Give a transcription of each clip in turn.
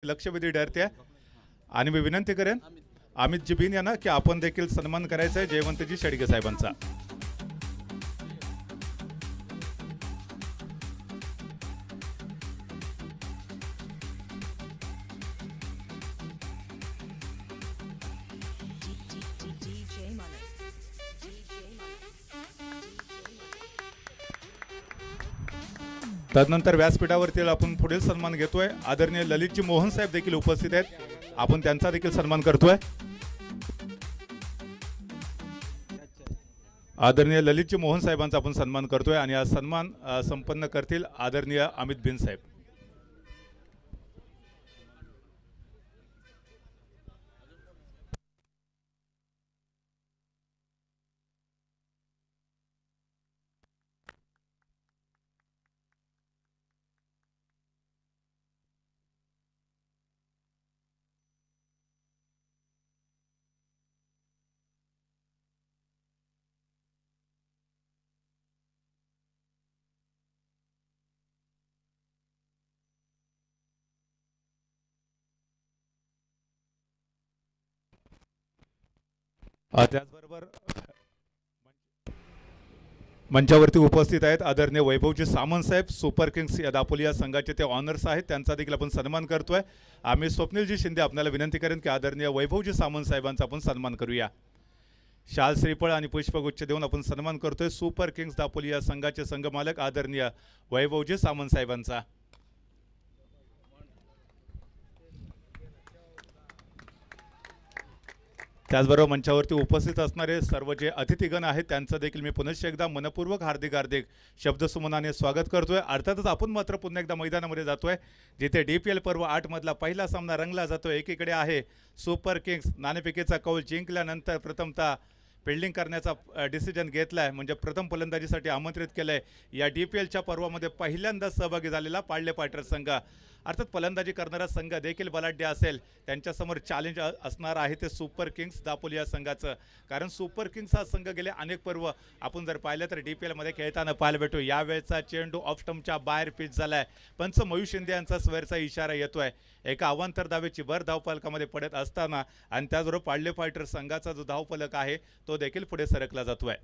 लक्षवेधी ठरते आणि मी विनंती करेन अमित जिबीन यांना की आपण देखील सन्मान करायचा आहे जयवंतजी शेडगे साहेबांचा. तदनंतर व्यासपीठावरती आपण पुढील सन्मान घेतोय. आदरणीय ललितजी मोहन साहेब देखील उपस्थित आहेत. आपण त्यांचा देखील सन्मान करतोय. आदरणीय ललितजी मोहन साहेबांचा आपण सन्मान करतोय आणि हा सन्मान संपन्न करतील आदरणीय अमित बिन साहेब. त्याचबरोबर मंचावरती उपस्थित आहेत आदरणीय वैभवजी सामंत साहेब, सुपर किंग्स या दापोली संघाचे ते ऑनर्स आहेत. त्यांचा देखील आपण सन्मान करतोय. आम्ही स्वप्नीलजी शिंदे आपल्याला विनंती करेन की आदरणीय वैभवजी सामंत साहेबांचा आपण सन्मान करूया. शाल श्रीफळ आणि पुष्पगुच्छ देऊन आपण सन्मान करतोय सुपर किंग्स दापोली या संघाचे संघमालक आदरणीय वैभवजी सामंत साहेबांचा. त्याचबरोबर मंचावरती उपस्थित असणारे सर्व जे अतिथीगण आहेत त्यांचं देखील मी पुनश्च एकदा मनपूर्वक हार्दिक हार्दिक शब्दसुमनाने स्वागत करतोय. अर्थातच आपण मात्र पुन्हा एकदा मैदानामध्ये जातोय जिथे DPL पर्व 8 मधला पहिला सामना रंगला जातोय. एकीकडे आहे सुपर किंग्स नाणेफेकीचा कौल जिंकल्यानंतर प्रथमतः फिल्डिंग करण्याचा डिसिजन घेतलाय, म्हणजे प्रथम फलंदाजीसाठी आमंत्रित केलंय. या DPLच्या पर्वामध्ये पहिल्यांदा सहभागी झालेला पाळले पायटर संघ, अर्थात फलंदाजी करणारा संघ देखील बलाढ्य असेल. त्यांच्यासमोर चॅलेंज असणार आहे ते सुपर किंग्स दापोली या संघाचं. कारण सुपर किंग्स हा संघ गेले अनेक पर्व आपण जर पाहिलं तर DPL मध्ये खेळताना पाहायला भेटू. यावेळेचा चेंडू ऑफ स्टंपच्या बाहेर पिच झालाय. पंच मयूष शिंदे यांचा स्वेरचा इशारा येतोय. एका अवांतर धावेची भर धावफलकामध्ये पडत असताना आणि त्याचबरोबर पाळले फायटर संघाचा जो धावफलक आहे तो देखील पुढे सरकला जातोय.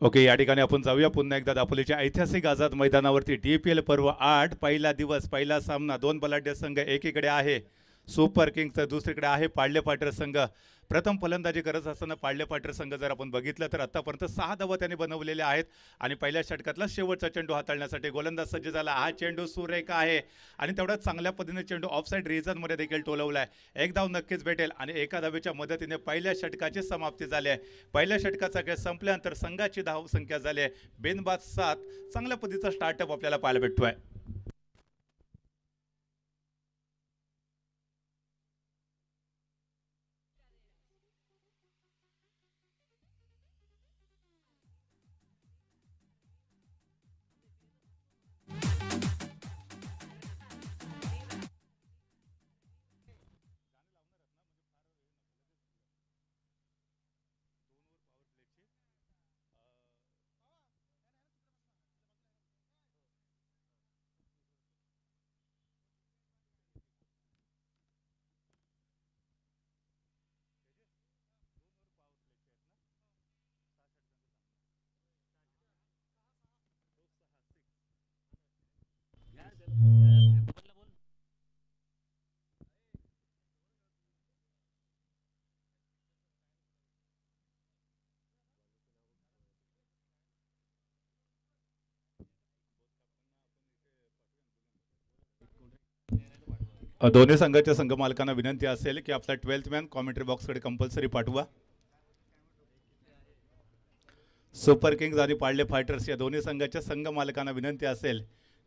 ओके, या ठिकाणी आपण जाऊया पुन्हा एकदा दापोलीच्या ऐतिहासिक आझाद मैदानावरती. DPL पर्व 8 पहिला दिवस पहिला सामना. दोन बलाढ्य संघ एकीकडे आहे सुपर किंग्स तर दुसरीकडे आहे पाळले पायटर संघ. प्रथम फलंदाजी करत असताना पाळले पायटर संघ जर आपण बघितलं तर आतापर्यंत 6 धावा त्यांनी बनवलेल्या आहेत आणि पहिल्या षटकातला शेवटचा चेंडू हाताळण्यासाठी गोलंदाज सज्ज झाला. हा चेंडू सुरेख आहे आणि तेवढ्याच चांगल्या पद्धतीने चेंडू ऑफसाईड रिजनमध्ये देखील टोलवलाय. एक धाव नक्कीच भेटेल आणि एका धावेच्या मदतीने पहिल्या षटकाची समाप्ती झाली आहे. पहिल्या षटकाचा खेळ संपल्यानंतर संघाची धावसंख्या झाली आहे बिनबाद 7. चांगल्या पद्धतीचा स्टार्टअप आपल्याला पाहायला भेटतोय. दोन्ही संघाच्या संघ मालकांना विनंती असेल की आपला 12th मॅन कॉमेंट्री बॉक्सकडे कंपल्सरी पाठवा. सुपर किंग्ज आणि पाळले फायटर्स या दोन्ही संघाच्या संघ मालकांना विनंती असेल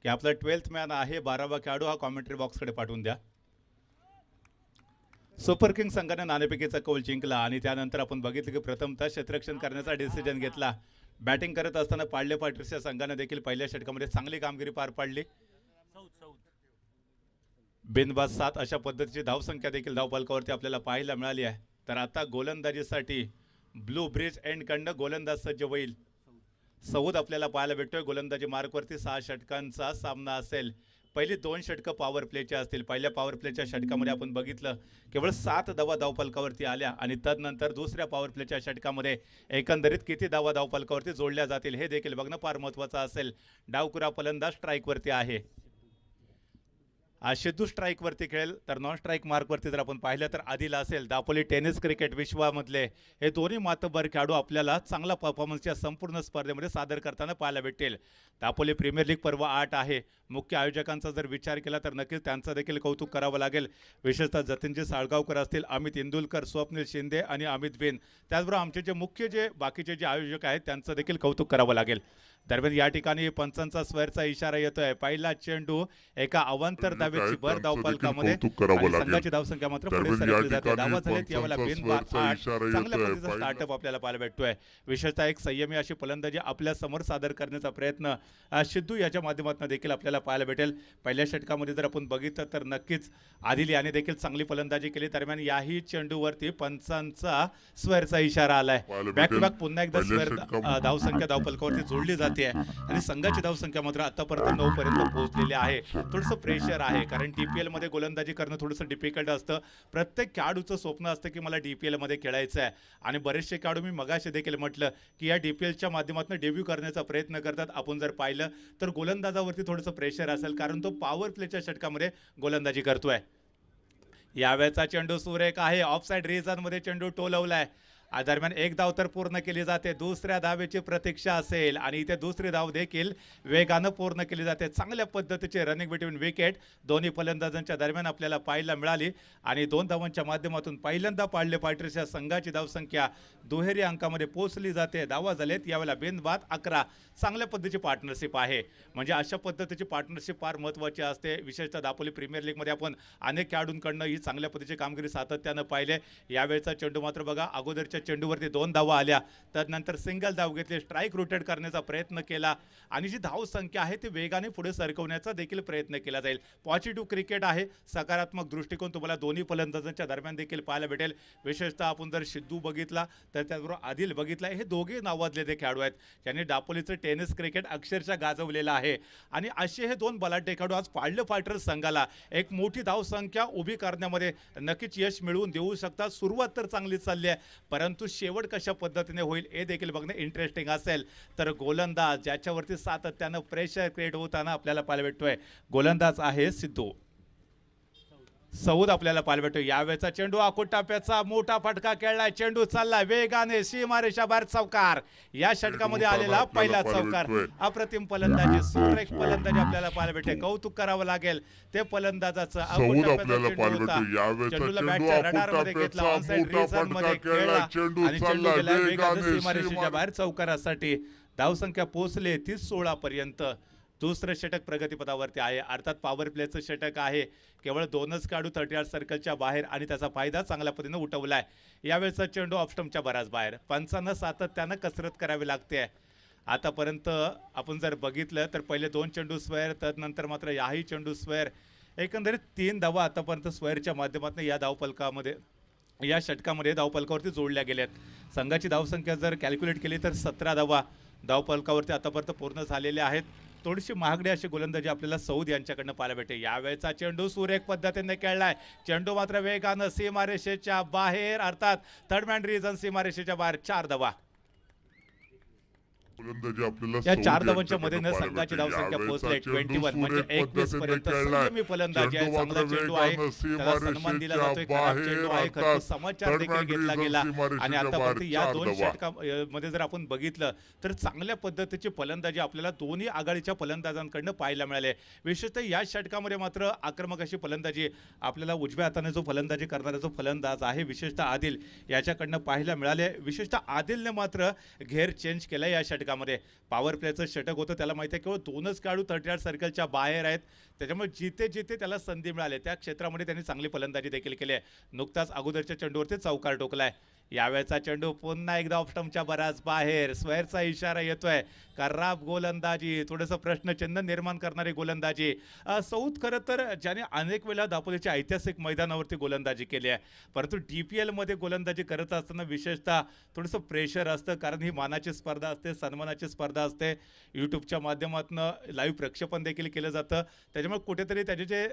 की आपला 12th मॅन आहे 12वा खेळाडू हा कॉमेंट्री बॉक्सकडे पाठवून द्या. सुपर किंग संघाने नाणेफेकीचा कौल जिंकला आणि त्यानंतर आपण बघितलं की प्रथमतः क्षेत्ररक्षण करण्याचा डिसिजन घेतला. बॅटिंग करत असताना पाळले फायटर्सच्या संघाने देखील पहिल्या षटकामध्ये चांगली कामगिरी पार पाडली. बिनबाद 7 अशा पद्धतीची धावसंख्या देखील धावफलकावरती आपल्याला पाहायला मिळाली आहे. तर आता गोलंदाजीसाठी ब्लू ब्रिज एंडकडनं गोलंदाज सज्ज होईल. सौद आपल्याला पाहायला भेटतोय. गोलंदाजी मार्कवरती 6 षटकांचा सामना असेल. पहिली 2 षटकं पॉवर प्लेचे असतील. पहिल्या पॉवर प्लेच्या षटकामध्ये आपण बघितलं केवळ 7 धावा धावफलकावरती आल्या आणि तदनंतर दुसऱ्या पॉवर प्लेच्या षटकामध्ये एकंदरीत किती धावा धावफलकावरती जोडल्या जातील हे देखील बघणं फार महत्त्वाचं असेल. डावखुरा फलंदाज स्ट्राईकवरती आहे. सिद्धू स्ट्राईकवरती खेळेल तर नॉन स्ट्राईक मार्कवरती जर आपण पाहिलं तर आदिल असेल. दापोली टेनिस क्रिकेट विश्वामधले हे दोन्ही मातब्बर खेळाडू आपल्याला चांगला परफॉर्मन्सच्या संपूर्ण स्पर्धेमध्ये सादर करताना पाहायला भेटेल. दापोली प्रीमियर लीग पर्व 8 आहे. मुख्य आयोजकांचा जर विचार केला तर नक्कीच त्यांचं देखील कौतुक करावं लागेल. विशेषतः जतीनजी साळगावकर असतील, अमित इंदुलकर, स्वप्नील शिंदे आणि अमित बिन, त्याचबरोबर आमचे जे मुख्य बाकीचे जे आयोजक आहेत त्यांचं देखील कौतुक करावं लागेल. दरम्यान या ठिकाणी पंचांचा स्वेअरचा इशारा येतोय. पहिला चेंडू एका अवांतर धावेची भर धावफलकामध्ये संघाची धावसंख्या मात्र पुढे सरकली जाते. धावा झालेत यावेळेला बिनबाद 8. चांगल्या पद्धतीचा स्टार्टअप आपल्याला पाहायला भेटतोय. विशेषतः एक संयमी अशी फलंदाजी आपल्या समोर सादर करण्याचा प्रयत्न सिद्धू याच्या माध्यमातून देखील आपल्याला पाहायला भेटेल. पहिल्या षटकामध्ये जर आपण बघितलं तर नक्कीच आदिल याने देखील चांगली फलंदाजी केली. दरम्यान याही चेंडूवरती पंचांचा स्वेअरचा इशारा आलाय. बॅक टू बॅक पुन्हा एकदा स्वेअर धावसंख्या धावफलकावरती जोडली जाते आणि संघाची धावसंख्या मात्र आतापर्यंत 9 पर्यंत पोहोचलेली आहे. थोडंसं प्रेशर आहे कारण DPL मध्ये गोलंदाजी करणं थोडंसं डिफिकल्ट असतं. प्रत्येक खेळाडूचं स्वप्न असतं की मला DPL मध्ये खेळायचं आहे आणि बरेचसे खेळाडू मी मगाशी देखील म्हटलं की या DPLच्या माध्यमातून डेब्यू करण्याचा प्रयत्न करतात. आपण जर पाहिलं तर गोलंदाजावरती थोडंसं प्रेशर असेल कारण तो पॉवर प्लेच्या षटकामध्ये गोलंदाजी करतोय. यावेळेचा चेंडू सुरेख आहे. ऑफसाईड रिजनमध्ये चेंडू टोलवलाय. दरम्यान एक धाव तर पूर्ण केली जाते. दुसऱ्या धावेची प्रतीक्षा असेल आणि इथे दुसरी धाव देखील वेगानं पूर्ण केली जाते. चांगल्या पद्धतीचे रनिंग बिटवीन विकेट दोन्ही फलंदाजांच्या दरम्यान आपल्याला पाहायला मिळाली आणि 2 धावांच्या माध्यमातून पहिल्यांदा पाळले फायटर्सच्या संघाची धावसंख्या दुहेरी अंकामध्ये पोहोचली जाते. धावा झालेत यावेळेला बिनबाद 11. चांगल्या पद्धतीची पार्टनरशिप आहे. म्हणजे अशा पद्धतीची पार्टनरशिप फार महत्त्वाची असते. विशेषतः दापोली प्रीमियर लीगमध्ये आपण अनेक खेळाडूंकडनं ही चांगल्या पद्धतीची कामगिरी सातत्यानं पाहिले. यावेळेचा चेंडू मात्र बघा अगोदरच्या चेंडूवरती 2 धावा आल्या. त्यानंतर सिंगल धाव घेतली. स्ट्राईक रोटेट करण्याचा प्रयत्न केला आणि जी धाव संख्या आहे ती वेगाने पुढे सरकवण्याचा देखील प्रयत्न केला जाईल. पॉझिटिव्ह क्रिकेट आहे. सकारात्मक दृष्टिकोन तुम्हाला दोन्ही फलंदाजांच्या दरम्यान देखील पाहायला भेटेल. विशेषतः आपण जर सिद्धू बघितला तर त्याचबरोबर आदिल बघितला. हे दोघे नावाजलेले खेळाडू आहेत ज्यांनी दापोलीचं टेनिस क्रिकेट अक्षरशः गाजवलेलं आहे आणि असे हे 2 बलाढ्य खेळाडू आज पाळले फायटर्स संघाला एक मोठी धावसंख्या उभी करण्यामध्ये नक्कीच यश मिळवून देऊ शकतात. सुरुवात तर चांगली चालली आहे परंतु शेवट कशा पद्धतीने होईल हे देखील बघणं इंटरेस्टिंग असेल. तर गोलंदाज ज्याच्यावरती सातत्यानं प्रेशर क्रिएट होताना आपल्याला पाहायला भेटतोय गोलंदाज आहे सिद्धू. सौद आपल्याला पाहायला भेटतो. यावेळेचा चेंडू आखूट टाप्याचा मोठा फटका खेळलाय. चेंडू चालला वेगाने सीमारेषा बाहेर. चौकार या षटकामध्ये आलेला पहिला चौकार. अप्रतिम फलंदाजी सुरेख फलंदाजी आपल्याला पाहायला भेटते. कौतुक करावं लागेल ते फलंदाजाचं. चेंडूला बॅटच्या रडारमध्ये घेतला. ऑनसाइड रिझन मध्ये खेळला आणि चेंडू गेला वेगाने सीमारेषेच्या बाहेर चौकारासाठी. धावसंख्या पोहोचले 30-16 पर्यंत. दुसरं षटक प्रगतीपथावरती आहे. अर्थात पॉवर प्लेचं षटक आहे. केवळ 2च खेळाडू 38 सर्कलच्या बाहेर आणि त्याचा फायदा चांगल्या पद्धतीने उठवलाय. यावेळेचा चेंडू ऑफस्टंपच्या बराच बाहेर. पंचांना सातत्यानं कसरत करावी लागते. आतापर्यंत आपण जर बघितलं तर पहिले 2 चेंडू स्क्वेअर, त्यानंतर मात्र याही चेंडू स्क्वेअर. एकंदरीत 3 धावा आतापर्यंत स्क्वेअरच्या माध्यमातून या धावफलकामध्ये या षटकामध्ये धावफलकावरती जोडल्या गेल्यात. संघाची धावसंख्या जर कॅल्क्युलेट केली तर 17 धावा धावफलकावरती आतापर्यंत पूर्ण झालेल्या आहेत. थोडीशी महागडी अशी गोलंदाजी आपल्याला सौद यांच्याकडनं पाहायला भेटे. यावेळेचा चेंडू सुरेख पद्धतीने खेळलाय. चेंडू मात्र वेगानं सीमारेषेच्या बाहेर, अर्थात थर्ड मॅन रिजन सीमारेषेच्या बाहेर. 4 धावा. फलंदाजी आपल्याला या सौद 4 धावांच्या यांच्याकडनं मध्ये पाहायला संघाची भेटेल. धावसंख्या यावेळेचा पोहोचली चेंडू 21 म्हणजे सुरेख 21 पद्धतीने पर्यंत खेळलाय. संयमी फलंदाजी आहे. चेंडू चांगला मात्र चेंडू आहे, वेगानं त्याला सन्मान दिला जातोय. खराब चेंडू आहे, खरं तर समाचार देखील दरम्यान घेतला गेला. आणि सीमारेषेच्या आतापर्यंत बाहेर या 4 दोन धावा. षटकामध्ये जर आपण बघितलं तर चांगल्या पद्धतीची फलंदाजी आपल्याला दोन्ही आघाडीच्या फलंदाजांकडनं पाहायला मिळाले. विशेषतः या षटकामध्ये मात्र आक्रमक अशी फलंदाजी आपल्याला उजव्या हाताने जो फलंदाजी करणारा जो फलंदाज आहे विशेषतः आदिल याच्याकडनं पाहायला मिळाले. विशेषतः आदिलने मात्र घेर चेंज केला या षटकामध्ये. पॉवर प्लेचं षटक होतं, त्याला माहिती आहे केवळ 2च खेळाडू 38 सर्कलच्या बाहेर आहेत, त्याच्यामुळे जिथे जिथे त्याला संधी मिळाली त्या क्षेत्रामध्ये त्यांनी चांगली फलंदाजी देखील केली आहे. नुकताच अगोदरच्या चेंडूवरती चौकार ठोकलाय. यावेळेचा चेंडू पुन्हा एकदा ऑफ स्टंपच्या बराच बाहेर. स्क्वेअरचा इशारा येतोय. खराब गोलंदाजी, थोडंसं प्रश्नचिन्ह निर्माण करणारी गोलंदाजी. सौद खरं तर ज्याने अनेक वेळा दापोलीच्या ऐतिहासिक मैदानावरती गोलंदाजी केली आहे, परंतु DPL मध्ये गोलंदाजी करत असताना विशेषतः थोडंसं प्रेशर असतं, कारण ही मानाची स्पर्धा असते, सन्मानाची स्पर्धा असते. यूट्यूबच्या माध्यमातून लाईव्ह प्रक्षेपण देखील केलं जातं, त्याच्यामुळे कुठेतरी त्याचे जे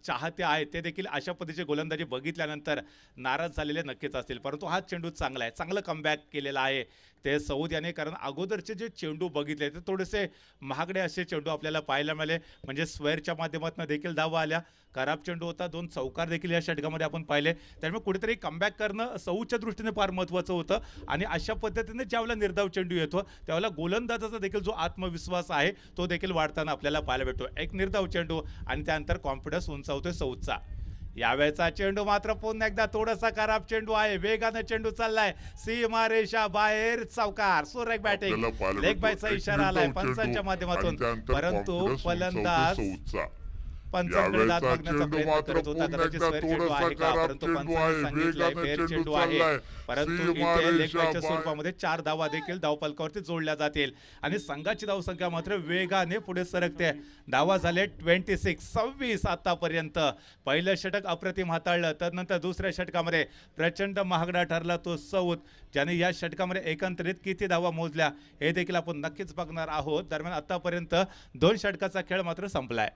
चाहते आहेत ते देखील अशा पद्धतीची गोलंदाजी बघितल्यानंतर नाराज झालेले नक्कीच असतील. परंतु हा चेंडू चांगला आहे, चांगलं कमबॅक केलेला आहे ते सौद याने, कारण अगोदरचे जे चेंडू बघितले ते थोडेसे महागडे असे चेंडू आपल्याला पाहायला मिळाले. म्हणजे स्क्वेअरच्या माध्यमातून देखील धावा आल्या, खराब चेंडू होता, 2 चौकार देखील या षटकामध्ये आपण पाहिले. त्यामुळे कुठेतरी कमबॅक करणं सौदच्या दृष्टीने फार महत्त्वाचं होतं. आणि अशा पद्धतीने ज्यावेळेला निर्धाव चेंडू येतो त्यावेळेला गोलंदाजाचा देखील जो आत्मविश्वास आहे तो देखील वाढताना आपल्याला पाहायला भेटतो. एक निर्धाव चेंडू आणि त्यानंतर कॉन्फिडन्स उंचावतोय सौदचा. यावेळेचा चेंडू मात्र पुन्हा एकदा थोडासा खराब चेंडू आहे, वेगानं चेंडू चाललाय, सीमारेषा बाहेर, चौकार. सुरेख बॅटिंग, लेग बायचा इशारा आलाय पंचांच्या माध्यमातून, परंतु फलंदाज पंचांकडे दाद मागण्याचा प्रयत्न करत होता. कदाचित स्क्वेअर चेंडू आहे का, परंतु पंचांनी सांगितलंय फेअर चेंडू आहे. परंतु इथे लेग बायच्या स्वरूपामध्ये 4 धावा देखील धावफलकावरती जोडल्या जातील आणि संघाची धावसंख्या मात्र वेगाने पुढे सरकते. धावा झाले 26 आतापर्यंत. पहिलं षटक अप्रतिम हाताळलं, त्यानंतर दुसऱ्या षटकामध्ये प्रचंड महागडा ठरला तो सौद, ज्याने या षटकामध्ये एकंदरीत किती धावा मोजल्या हे देखील आपण नक्कीच बघणार आहोत. दरम्यान आतापर्यंत 2 षटकाचा खेळ मात्र संपलाय.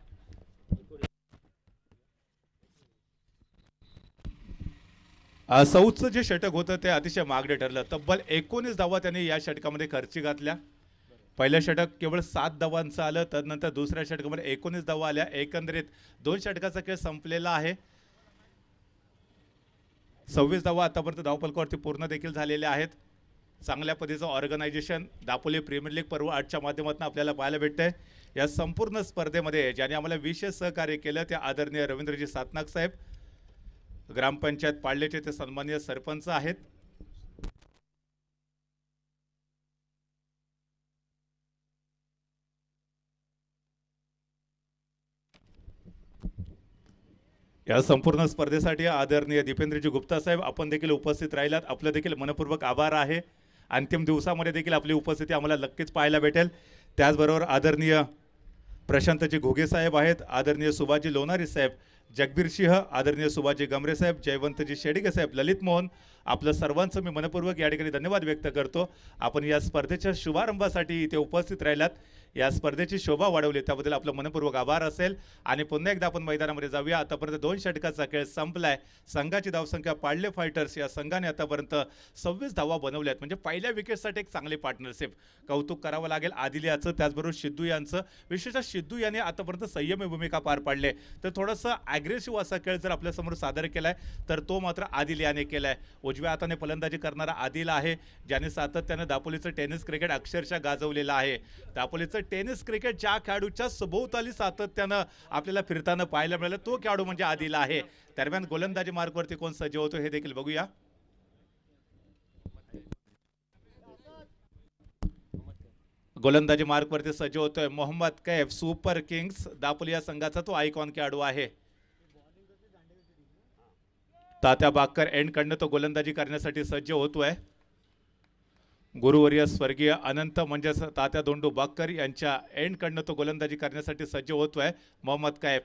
सौदचं जे षटक होतं ते अतिशय महागडे ठरलं. तब्बल 19 धावा त्यांनी या षटकामध्ये खर्ची घातल्या. पहिलं षटक केवळ 7 धावांचं आलं, त्यानंतर दुसऱ्या षटकामध्ये 19 धावा आल्या. एकंदरीत 2 षटकाचा खेळ संपलेला आहे. 26 धावा आतापर्यंत धावफलकावरती पूर्ण देखील झालेल्या आहेत. चांगल्या पद्धतीचं ऑर्गनायझेशन दापोली प्रीमियर लीग पर्व 8च्या माध्यमातून आपल्याला पाहायला भेटतंय. या संपूर्ण स्पर्धेमध्ये ज्याने आम्हाला विशेष सहकार्य केलं ते आदरणीय रवींद्रजी सातनाक साहेब, ग्रामपंचायत पाळलेचे ते सन्माननीय सरपंच आहेत. या संपूर्ण स्पर्धेसाठी आदरणीय दीपेंद्रजी गुप्ता साहेब आपण देखील उपस्थित राहिलात, आपलं देखील मनपूर्वक आभार आहे. अंतिम दिवसामध्ये देखील आपली उपस्थिती आम्हाला नक्कीच पाहायला भेटेल. त्याचबरोबर आदरणीय प्रशांतजी घोगे साहेब आहेत, आदरणीय सुभाजी लोणारी साहेब, जगबीर सिंह, आदरणीय सुभाजी गमरे साहेब, जयवंतजी शेडिगे साहेब, ललित मोहन, आपलं सर्वांचं मी मनपूर्वक या ठिकाणी धन्यवाद व्यक्त करतो. आपण या स्पर्धेच्या शुभारंभासाठी इथे उपस्थित राहिलात, या स्पर्धेची शोभा वाढवली त्याबद्दल आपलं मनपूर्वक आभार असेल. आणि पुन्हा एकदा आपण मैदानामध्ये जाऊया. आतापर्यंत 2 षटकाचा खेळ संपलाय. संघाची धावसंख्या पाळले फायटर्स या संघाने आतापर्यंत 26 धावा बनवल्यात, म्हणजे पहिल्या विकेटसाठी एक चांगली पार्टनरशिप कौतुक करावं लागेल आदिल याचं, त्याचबरोबर सिद्धू यांचं. विशेषतः सिद्धू याने आतापर्यंत संयमी भूमिका पार पाडले, तर थोडंसं ॲग्रेसिव्ह असा खेळ जर आपल्यासमोर सादर केलाय तर तो मात्र आदिल याने केलाय. उजव्या हाताने फलंदाजी करणारा आदिल आहे, ज्याने सातत्याने दापोलीचं टेनिस क्रिकेट अक्षरशः गाजवलेलं आहे. दापोलीचं टेनिस क्रिकेट ज्या खेळाडूच्या सभोवताली सातत्यानं आपल्याला फिरताना पाहायला मिळालं तो खेळाडू म्हणजे आदिल आहे. दरम्यान गोलंदाजी मार्गवरती कोण सज्ज होतो हे देखील बघूया. गोलंदाजी मार्गवरती सज्ज होतोय मोहम्मद कैफ, सुपर किंग्स दापोली या संघाचा तो आयकॉन खेळाडू आहे. तात्या बाकर एंड कडनं तो गोलंदाजी करण्यासाठी सज्ज होतोय. गुरुवर्य स्वर्गीय अनंत म्हणजेच तात्या दोंडू बाकर यांच्या एंड कडनं तो गोलंदाजी करण्यासाठी सज्ज होतोय मोहम्मद कैफ.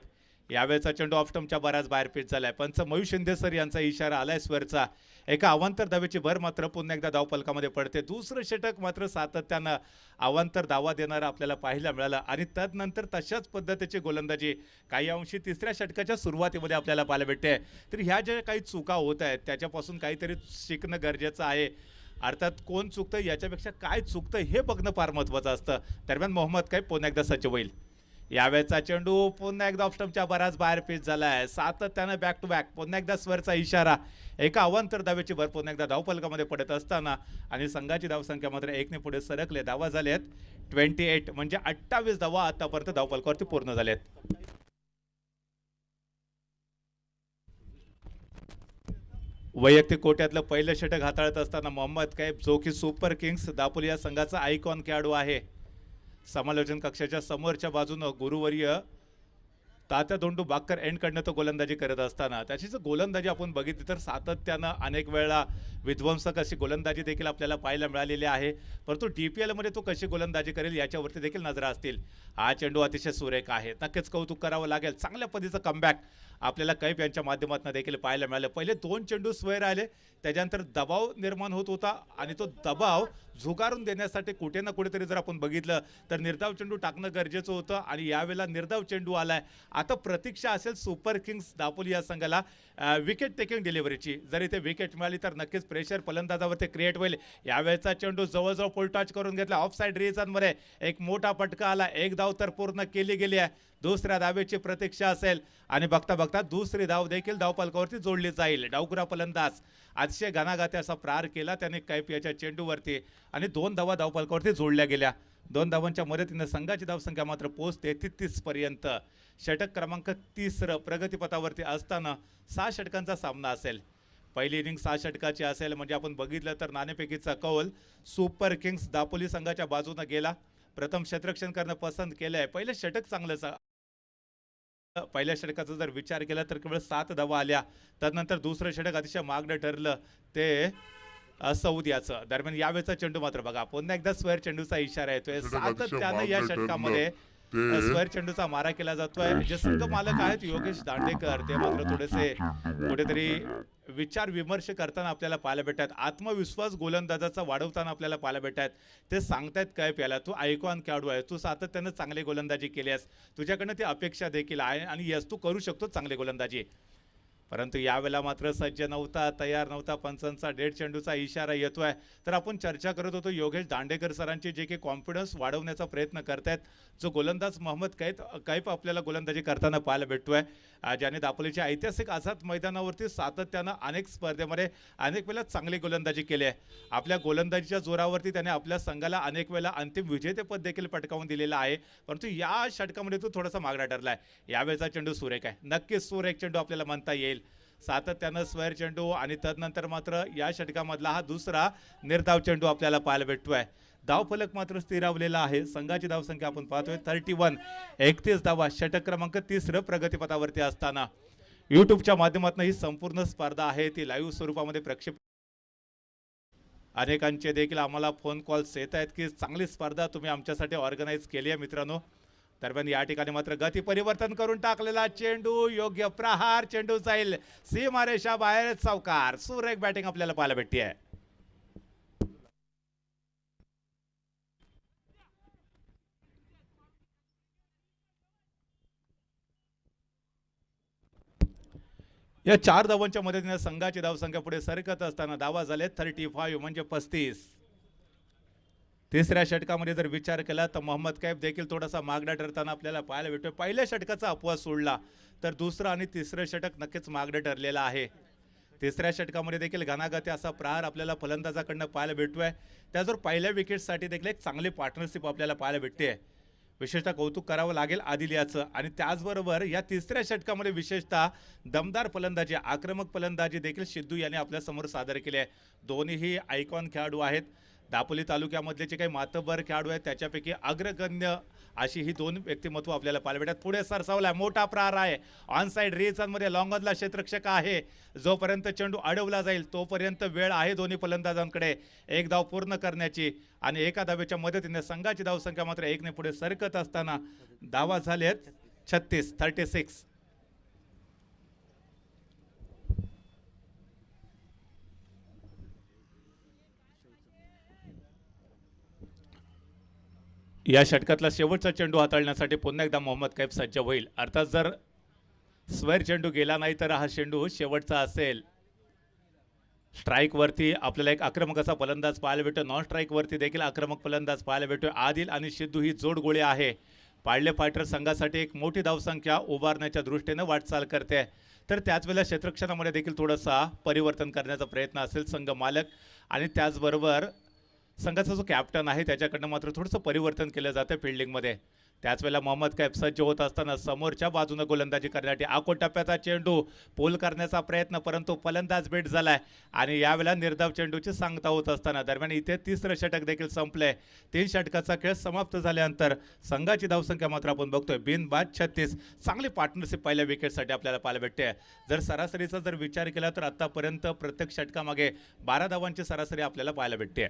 यावेळेचा चेंडू ऑफ स्टंपच्या बराच बाहेर पिच झालाय. पंच मयूर शिंदे सर यांचा इशारा आलाय स्क्वेअरचा. एका अवांतर धावेची भर मात्र पुन्हा एकदा धावफलकामध्ये पडते. दुसरं षटक मात्र सातत्यानं अवांतर धावा देणारा आपल्याला पाहायला मिळाला आणि त्यानंतर तशाच पद्धतीची गोलंदाजी काही अंशी तिसऱ्या षटकाच्या सुरुवातीमध्ये आपल्याला पाहायला भेटते. तर ह्या ज्या काही चुका होत आहेत त्याच्यापासून काहीतरी शिकणं गरजेचं आहे. अर्थात कोण चुकतं याच्यापेक्षा काय चुकतं हे बघणं फार महत्त्वाचं असतं. दरम्यान मोहम्मद कैफ पुन्हा एकदा सज्ज होईल. यावेळेचा चेंडू पुन्हा एकदा ऑफस्टम्पच्या बराच बाहेर पिच झालाय. सातत्यानं बॅक टू बॅक पुन्हा एकदा स्वरचा इशारा. एका अवांतर धावेची भर पुन्हा एकदा धावफलकामध्ये पडत असताना आणि संघाची धावसंख्या मात्र 1 ने पुढे सरकले. धावा झाल्यात 28 म्हणजे 28 धावा आतापर्यंत धावफलकावरती पूर्ण झाल्यात. वैयक्तिक कोट्यातलं पहिलं षटक हाताळत असताना मोहम्मद कैफ जो की सुपर किंग्स दापोली या संघाचा आयकॉन खेळाडू आहे. समालोचन कक्षाच्या समोरच्या बाजूनं गुरुवर्य तात्या धोंडू बाकर एंडकडनं तो गोलंदाजी करत असताना त्याची जर गोलंदाजी आपण बघितली तर सातत्यानं अनेक वेळा विध्वंसक अशी गोलंदाजी देखील आपल्याला पाहायला मिळालेली आहे. परंतु DPL मध्ये तो कशी गोलंदाजी करेल याच्यावरती देखील नजरा असतील. हा चेंडू अतिशय सुरेख आहे. नक्कीच कौतुक करावं लागेल. चांगल्या पद्धतीचं कमबॅक आपल्याला कैफ यांच्या माध्यमातून देखील पाहायला मिळालं. पहिले 2 चेंडू स्वैर आले, त्याच्यानंतर दबाव निर्माण होत होता आणि तो दबाव झुगारून देण्यासाठी कुठे ना कुठेतरी जर आपण बघितलं तर निर्धाव चेंडू टाकणं गरजेचं होतं आणि यावेळेला निर्धाव चेंडू आलाय. आता प्रतीक्षा असेल सुपर किंग्स दापोली या संघाला विकेट टेकिंग डिलिव्हरीची. जर इथे विकेट मिळाली तर नक्कीच प्रेशर फलंदाजावरती क्रिएट होईल. यावेळेचा चेंडू जवळजवळ फुल टच करून घेतला. ऑफ साईड रिजनमध्ये एक मोठा फटका आला. एक धाव तर पूर्ण केली गेली आहे. दुसऱ्या धावेची प्रतीक्षा असेल आणि बघता बघता दुसरी धाव देखील धावफलकावरती जोडली जाईल. डावखुरा फलंदाज अतिशय घणाघाती असा प्रहार केला त्याने कैफ याच्या चेंडूवरती आणि 2 धावा धावफलकावरती जोडल्या गेल्या. 2 धावांच्या मदतीने संघाची धावसंख्या मात्र पोहोचते 33 पर्यंत. षटक क्रमांक 30 प्रगतीपथावरती असताना 6 षटकांचा सामना असेल. पहिली इनिंग 6 षटकाची असेल म्हणजे आपण बघितलं तर नाणेफेकीचा कौल सुपर किंग्स दापोली संघाच्या बाजूने गेला. प्रथम क्षेत्ररक्षण करणं पसंत केलंय. पहिलं षटक चांगलं पहिल्या षटकाचा जर विचार केला तर केवळ 7 धावा आल्या. त्यानंतर दुसरं षटक अतिशय मागणं ठरलं ते सौद्याचं. दरम्यान यावेळेचा चेंडू मात्र बघा पुन्हा एकदा स्क्वेअर चेंडूचा इशारा येतोय. सातत्यानं या षटकामध्ये स्क्वेअर चेंडूचा मारा केला जातोय. जे संघ मालक आहेत योगेश दांडेकर ते मात्र थोडेसे कुठेतरी विचार विमर्श करताना आपल्याला पाहायला भेटतात. आत्मविश्वास गोलंदाजाचा वाढवताना आपल्याला पाहायला भेटतात. ते सांगतायत काय प्याला तू आयकॉन खेळाडू आहे, तू सातत्यानं चांगली गोलंदाजी केली आहेस, तुझ्याकडनं ती अपेक्षा देखील आहे आणि यस तू करू शकतो चांगली गोलंदाजी. परंतु यावेळेला मात्र सज्ज नव्हता, तयार नव्हता. पंचांचा डेड चेंडूचा इशारा येतोय. तर आपण चर्चा करत होतो योगेश दांडेकर सरांची जे काही कॉन्फिडन्स वाढवण्याचा प्रयत्न करतायत. जो गोलंदाज मोहम्मद कैफ आपल्याला गोलंदाजी करताना पाहायला भेटतोय. ज्याने दापोलीच्या ऐतिहासिक आझाद मैदानावरती सातत्यानं अनेक स्पर्धेमध्ये अनेक वेळेला चांगली गोलंदाजी केली आहे. आपल्या गोलंदाजीच्या जोरावरती त्याने आपल्या संघाला अनेक वेळेला अंतिम विजेतेपद देखील पटकावून दिलेलं आहे. परंतु या षटकामध्ये तो थोडासा मागणा ठरलाय. यावेळेचा चेंडू सुरेख आहे, नक्कीच सुरेख चेंडू आपल्याला म्हणता येईल. सातत्यानं स्क्वेअर चेंडू आणि तदनंतर मात्र या षटकामधला हा दुसरा निर्धाव चेंडू आपल्याला पाहायला भेटतोय. धावफलक मात्र स्थिरावलेला आहे. संघाची धावसंख्या आपण पाहतोय 31, 31 धावा. षटक क्रमांक 30 प्रगतीपथावरती असताना युट्यूबच्या माध्यमातून ही संपूर्ण स्पर्धा आहे ती लाईव्ह स्वरूपामध्ये प्रक्षेपित. अनेकांचे देखील आम्हाला फोन कॉल्स येत आहेत की चांगली स्पर्धा तुम्ही आमच्यासाठी ऑर्गनाईज केली आहे मित्रांनो. दरम्यान या ठिकाणी मात्र गती परिवर्तन करून टाकलेला चेंडू, योग्य प्रहार, चेंडू जाईल सीमारेषा बाहेर. चौकार, सुरेख बॅटिंग आपल्याला पाहायला भेटते आहे. या 4 धावांच्या मदतीने संघाची धावसंख्या पुढे सरकत असताना धावा झाले 35 म्हणजे 35. तिसऱ्या षटकामध्ये जर विचार केला तर मोहम्मद कैफ देखील थोडासा मागणा ठरताना आपल्याला पाहायला भेटतोय. पहिल्या षटकाचा अपवाद सोडला तर दुसरं आणि तिसरं षटक नक्कीच मागणं ठरलेलं आहे. तिसऱ्या षटकामध्ये देखील घणाघाती असा प्रहार आपल्याला फलंदाजाकडनं पाहायला भेटतोय. त्याचबरोबर पहिल्या विकेटसाठी देखील एक चांगली पार्टनरशिप आपल्याला पाहायला भेटते. विशेषतः कौतुक करावं लागेल आदिल याचं. आणि त्याचबरोबर या तिसऱ्या षटकामध्ये विशेषतः दमदार फलंदाजी, आक्रमक फलंदाजी देखील सिद्धू यांनी आपल्या समोर सादर केली आहे. दोन्हीही आयकॉन खेळाडू आहेत. दापोली तालुक्यामधले जे काही मातबर खेळाडू आहेत त्याच्यापैकी अग्रगण्य अशी ही 2 व्यक्तिमत्व आपल्याला पाहायला भेटतात. पुढे सरसावला मोठा प्रहार आहे. ऑन साइड रिजनमध्ये लॉंगॉनला क्षेत्ररक्षक आहे. जोपर्यंत चेंडू अडवला जाईल तोपर्यंत वेळ आहे दोन्ही फलंदाजांकडे एक धाव पूर्ण करण्याची. आणि एका धावेच्या मदतीने संघाची धावसंख्या मात्र 1 ने पुढे सरकत असताना धावा झाल्यात 36. या षटकातला शेवटचा चेंडू हाताळण्यासाठी पुन्हा एकदा मोहम्मद कैफ सज्ज होईल. अर्थात जर स्क्वेअर चेंडू गेला नाही तर हा चेंडू शेवटचा असेल. स्ट्राईक वरती आपल्याला एक आक्रमक असा फलंदाज पाहायला भेटतो. नॉन स्ट्राईक वरती देखील आक्रमक फलंदाज पाहायला भेटतो. आदिल आणि सिद्धू ही जोड गोळी आहे. पाळले फायटर संघासाठी एक मोठी धावसंख्या उभारण्याच्या दृष्टीने वाटचाल करते. तर त्याच वेळेला क्षेत्ररक्षणामध्ये देखील थोडासा परिवर्तन करण्याचा प्रयत्न असेल संघ मालक आणि त्याचबरोबर संघाचा जो कॅप्टन आहे त्याच्याकडनं मात्र थोडंसं परिवर्तन केलं जातं फिल्डिंगमध्ये. त्याच वेळेला मोहम्मद कैफ सज्ज होत असताना समोरच्या बाजूने गोलंदाजी करण्यासाठी आखो टप्प्याचा चेंडू पोल करण्याचा प्रयत्न, परंतु फलंदाज बेट झालाय आणि यावेळेला निर्धाव चेंडूची सांगता होत असताना दरम्यान इथे तिसरं षटक देखील संपलंय. 3 षटकाचा खेळ समाप्त झाल्यानंतर संघाची धावसंख्या मात्र आपण बघतोय बिनबाद 36. चांगली पार्टनरशिप पहिल्या विकेटसाठी आपल्याला पाहायला भेटते. जर सरासरीचा जर विचार केला तर आतापर्यंत प्रत्येक षटकामागे 12 धावांची सरासरी आपल्याला पाहायला भेटते.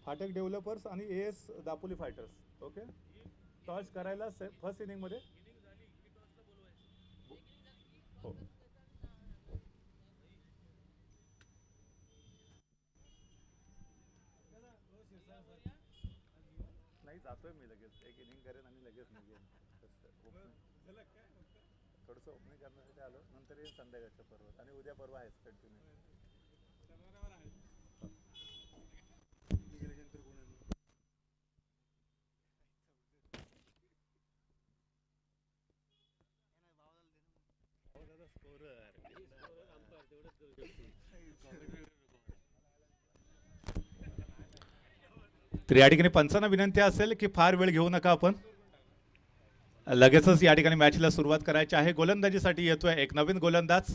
फाटक डेव्हलपर्स आणि as Dapoli fighters. Okay, toss करायला फर्स्ट इनिंग मध्ये हो. नाही जातोय मी लगेच एक इनिंग करेन आणि लगेच निघेन. थोडंसं ओपनिंग करण्यासाठी आलो, नंतर येईल संध्याकाळच्या पर्वात आणि उद्या परवा आहेच कंटिन्यू. तर या ठिकाणी पंचांना विनंती असेल की फार वेळ घेऊ नका, आपण लगेचच या ठिकाणी मॅचला सुरुवात करायची आहे. गोलंदाजीसाठी येतोय एक नवीन गोलंदाज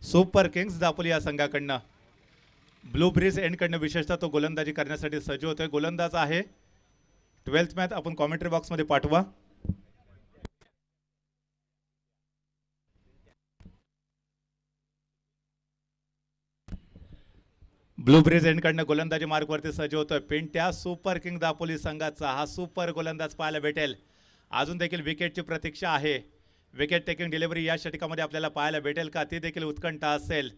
सुपर किंग्स दापोली या संघाकडनं. ब्लू ब्रिज एंडकडनं विशेषतः तो गोलंदाजी करण्यासाठी सज्ज होतोय. गोलंदाज आहे 12th मॅच आपण कॉमेंट्री बॉक्समध्ये पाठवा. ब्लू ब्रिज एंडकडनं गोलंदाजी मार्गवरती सज्ज होतोय पिंट्या. सुपर किंग दापोली संघाचा हा सुपर गोलंदाज पाहायला भेटेल. अजून देखील विकेटची प्रतीक्षा आहे. विकेट टेकिंग डिलिव्हरी या षटकामध्ये आपल्याला पाहायला भेटेल का, ती देखील उत्कंठा असेल.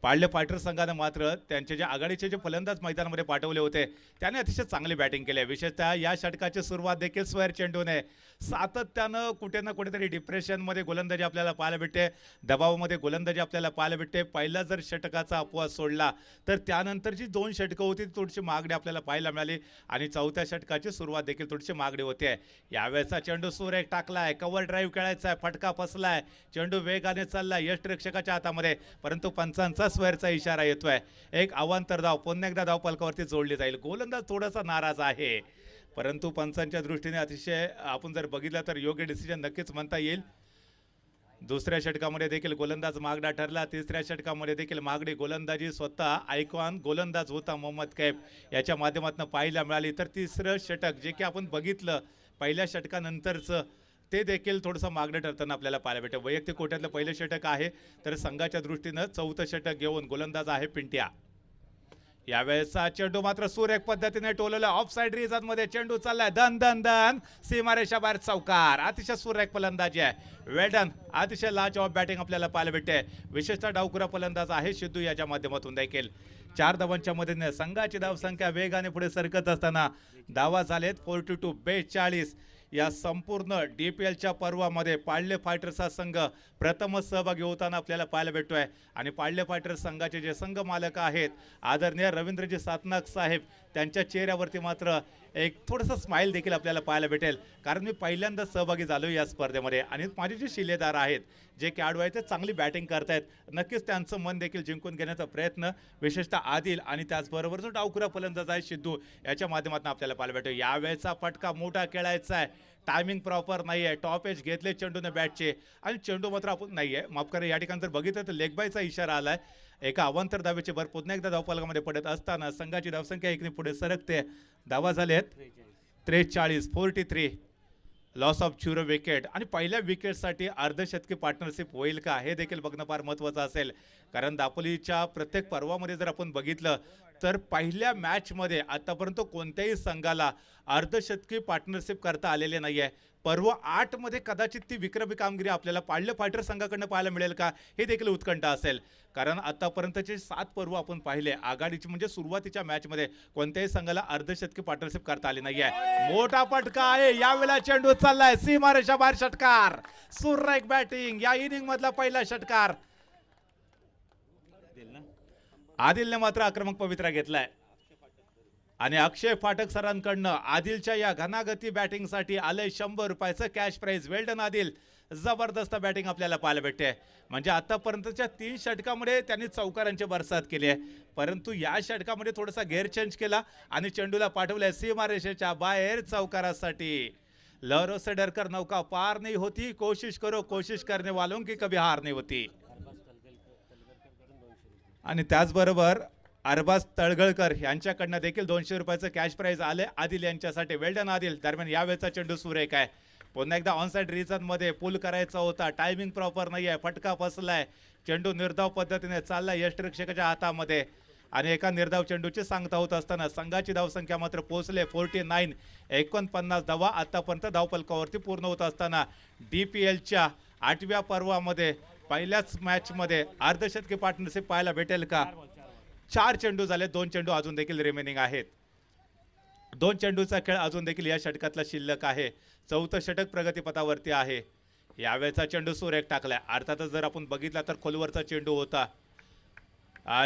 पाळले फायटर संघाने मात्र त्यांचे जे आघाडीचे जे फलंदाज मैदानामध्ये पाठवले होते त्याने अतिशय चांगली बॅटिंग केली आहे. विशेषतः या षटकाची सुरुवात देखील स्क्वेअर चेंडूने सातत्यानं कुठे ना कुठेतरी डिप्रेशनमध्ये गोलंदाजी आपल्याला पाहायला भेटते, दबावामध्ये गोलंदाजी आपल्याला पाहायला भेटते. पहिला जर षटकाचा अपवाद सोडला तर त्यानंतरची 2 षटकं होती थोडीशी मागणी आपल्याला पाहायला मिळाली आणि चौथ्या षटकाची सुरुवात देखील थोडीशी मागणी होते. यावेळेचा चेंडू सुरेख टाकलाय, कव्हर ड्राईव्ह खेळायचा आहे, फटका फसलाय, चेंडू वेगाने चाललाय यष्टिरक्षकाच्या हातामध्ये, परंतु पंचांचा स्क्वेअरचा इशारा येतोय. एक अवांतर धाव पुन्हा एकदा धावफलकावरती जोडली जाईल. गोलंदाज थोडासा नाराज आहे, परंतु पंचांच्या दृष्टीने अतिशय आपण जर बघितलं तर योग्य डिसिजन नक्कीच म्हणता येईल. दुसऱ्या षटकामध्ये देखील गोलंदाज मागडा ठरला. तिसऱ्या षटकामध्ये देखील मागडी गोलंदाजी स्वतः आयकॉन गोलंदाज होता मोहम्मद कैफ याच्या माध्यमातून पाहायला मिळाली. तर तिसरं षटक जे की आपण बघितलं पहिल्या षटकानंतरचं ते देखील थोडंसं मागणं ठरताना आपल्याला पाहायला भेटतं. वैयक्तिक कोट्यातलं पहिलं षटक आहे, तर संघाच्या दृष्टीनं चौथं षटक घेऊन गोलंदाज आहे पिंट्या. यावेळेचा चेंडू मात्र सुरेख पद्धतीने टोलवला. ऑफ साइड रिजन मध्ये चेंडू चाललाय, दन दन दन सीमारेषा बाहेर चौकार. अतिशय सुरेख फलंदाजी आहे, वेडन अतिशय लाजवाब बॅटिंग आपल्याला पाहायला भेटते. विशेषतः डावखुरा फलंदाज आहे सिद्धू याच्या माध्यमातून देखील. 4 धावांच्या मदतीने संघाची धावसंख्या वेगाने पुढे सरकत असताना धावा झालेत 42 42. या संपूर्ण DPLच्या पर्वामध्ये पाळले फायटर्सचा संघ प्रथमच सहभागी होताना आपल्याला पाहायला भेटतोय आणि पाळले फायटर्स संघाचे जे संघ मालक आहेत आदरणीय रवींद्रजी सातनाक साहेब त्यांच्या चेहऱ्यावरती मात्र एक थोडंसं स्माइल देखील आपल्याला पाहायला भेटेल, कारण मी पहिल्यांदा सहभागी झालो या स्पर्धेमध्ये आणि माझे जे शिलेदार आहेत जे खेळाडू आहेत ते चांगली बॅटिंग करतायत. नक्कीच त्यांचं मन देखील जिंकून घेण्याचा प्रयत्न विशेषतः आदिल आणि त्याचबरोबर जो डावखुरा फलंदाज आहे सिद्धू याच्या माध्यमातून आपल्याला पाहायला भेटतो. यावेळेचा फटका मोठा खेळायचा आहे, टायमिंग प्रॉपर नाही आहे, टॉप एज घेतले चेंडूने बॅटचे आणि चेंडू मात्र आपण नाही आहे माफ करा. या ठिकाणी जर बघितलं तर लेग बायचा इशारा आलाय. एका अवांतर धावेचे भर पुन्हा एकदा धावफलकामध्ये पडत असताना संघाची धावसंख्या एकने पुढे सरकते. धावा झालेत 43 43. लॉस ऑफ 0 विकेट आणि पहिल्या विकेटसाठी अर्धशतकी पार्टनरशिप होईल का हे देखील बघणं फार महत्त्वाचं असेल, कारण दापोलीच्या प्रत्येक पर्वामध्ये जर आपण बघितलं तर पहिल्या मॅचमध्ये आतापर्यंत कोणत्याही संघाला अर्धशतकी पार्टनरशिप करता आलेले नाही आहे. पर्व 8 मध्ये कदाचित ती विक्रमी कामगिरी आपल्याला पाळलं फायटर संघाकडनं पाहायला मिळेल का, हे देखील उत्कंठा असेल. कारण आतापर्यंतचे 7 पर्व आपण पाहिले आघाडीची, म्हणजे सुरुवातीच्या मॅचमध्ये कोणत्याही संघाला अर्धशतकी पार्टनरशिप करता आली नाही आहे. मोठा फटका आहे, यावेळेला चेंडू चाललाय सीमारेषा बाहेर, षटकार, सुरेख बॅटिंग, या इनिंग मधला पहिला षटकार. आदिलने मात्र आक्रमक पवित्रा घेतलाय आणि अक्षय फाटक सरांकडनं आदिलच्या या घनागती बॅटिंगसाठी आलंय 100 रुपयाचं कॅश प्राइज. वेल्डन आदिल, जबरदस्त बॅटिंग आपल्याला पाहायला भेटते. म्हणजे आतापर्यंतच्या 3 षटकामध्ये त्यांनी चौकारांची बरसात केली आहे, परंतु या षटकामध्ये थोडासा गेअर चेंज केला आणि चेंडूला पाठवलंय सीमारेषेच्या बाहेर चौकारासाठी. लहरों से डरकर नौका पार नहीं होती, कोशिश करो कोशिश करने वालों की कभी हार नहीं होती. आणि त्याचबरोबर अरबाज तळगळकर यांच्याकडनं देखील 200 रुपयाचं कॅश प्राइज आले आदिल यांच्यासाठी. वेल्डन आदिल. दरम्यान यावेळेचा चेंडू सुरेख आहे. पुन्हा एकदा ऑनसाइड रिजन मध्ये पुल करायचा होता, टायमिंग प्रॉपर नाही आहे, फटका फसलाय. चेंडू निर्धाव पद्धतीने चाललाय यष्टिरक्षकाच्या हातामध्ये आणि एका निर्धाव चेंडूची सांगता होत असताना संघाची धावसंख्या मात्र पोहोचले 49. 49 धावा आतापर्यंत धावफलकावरती पूर्ण होत असताना DPLच्या 8व्या पर्वामध्ये पहिल्याच मॅच मध्ये अर्धशतकी पार्टनरशिप पाहायला भेटेल का. 4 चेंडू झाले, 2 चेंडू अजून देखील रिमेनिंग आहेत. 2 चेंडूचा खेळ अजून देखील या षटकातला शिल्लक आहे. 4थं षटक प्रगतीपथावरती आहे. यावेळेचा चेंडू सुरेख टाकलाय. अर्थातच जर आपण बघितला तर खोलवरचा चेंडू होता.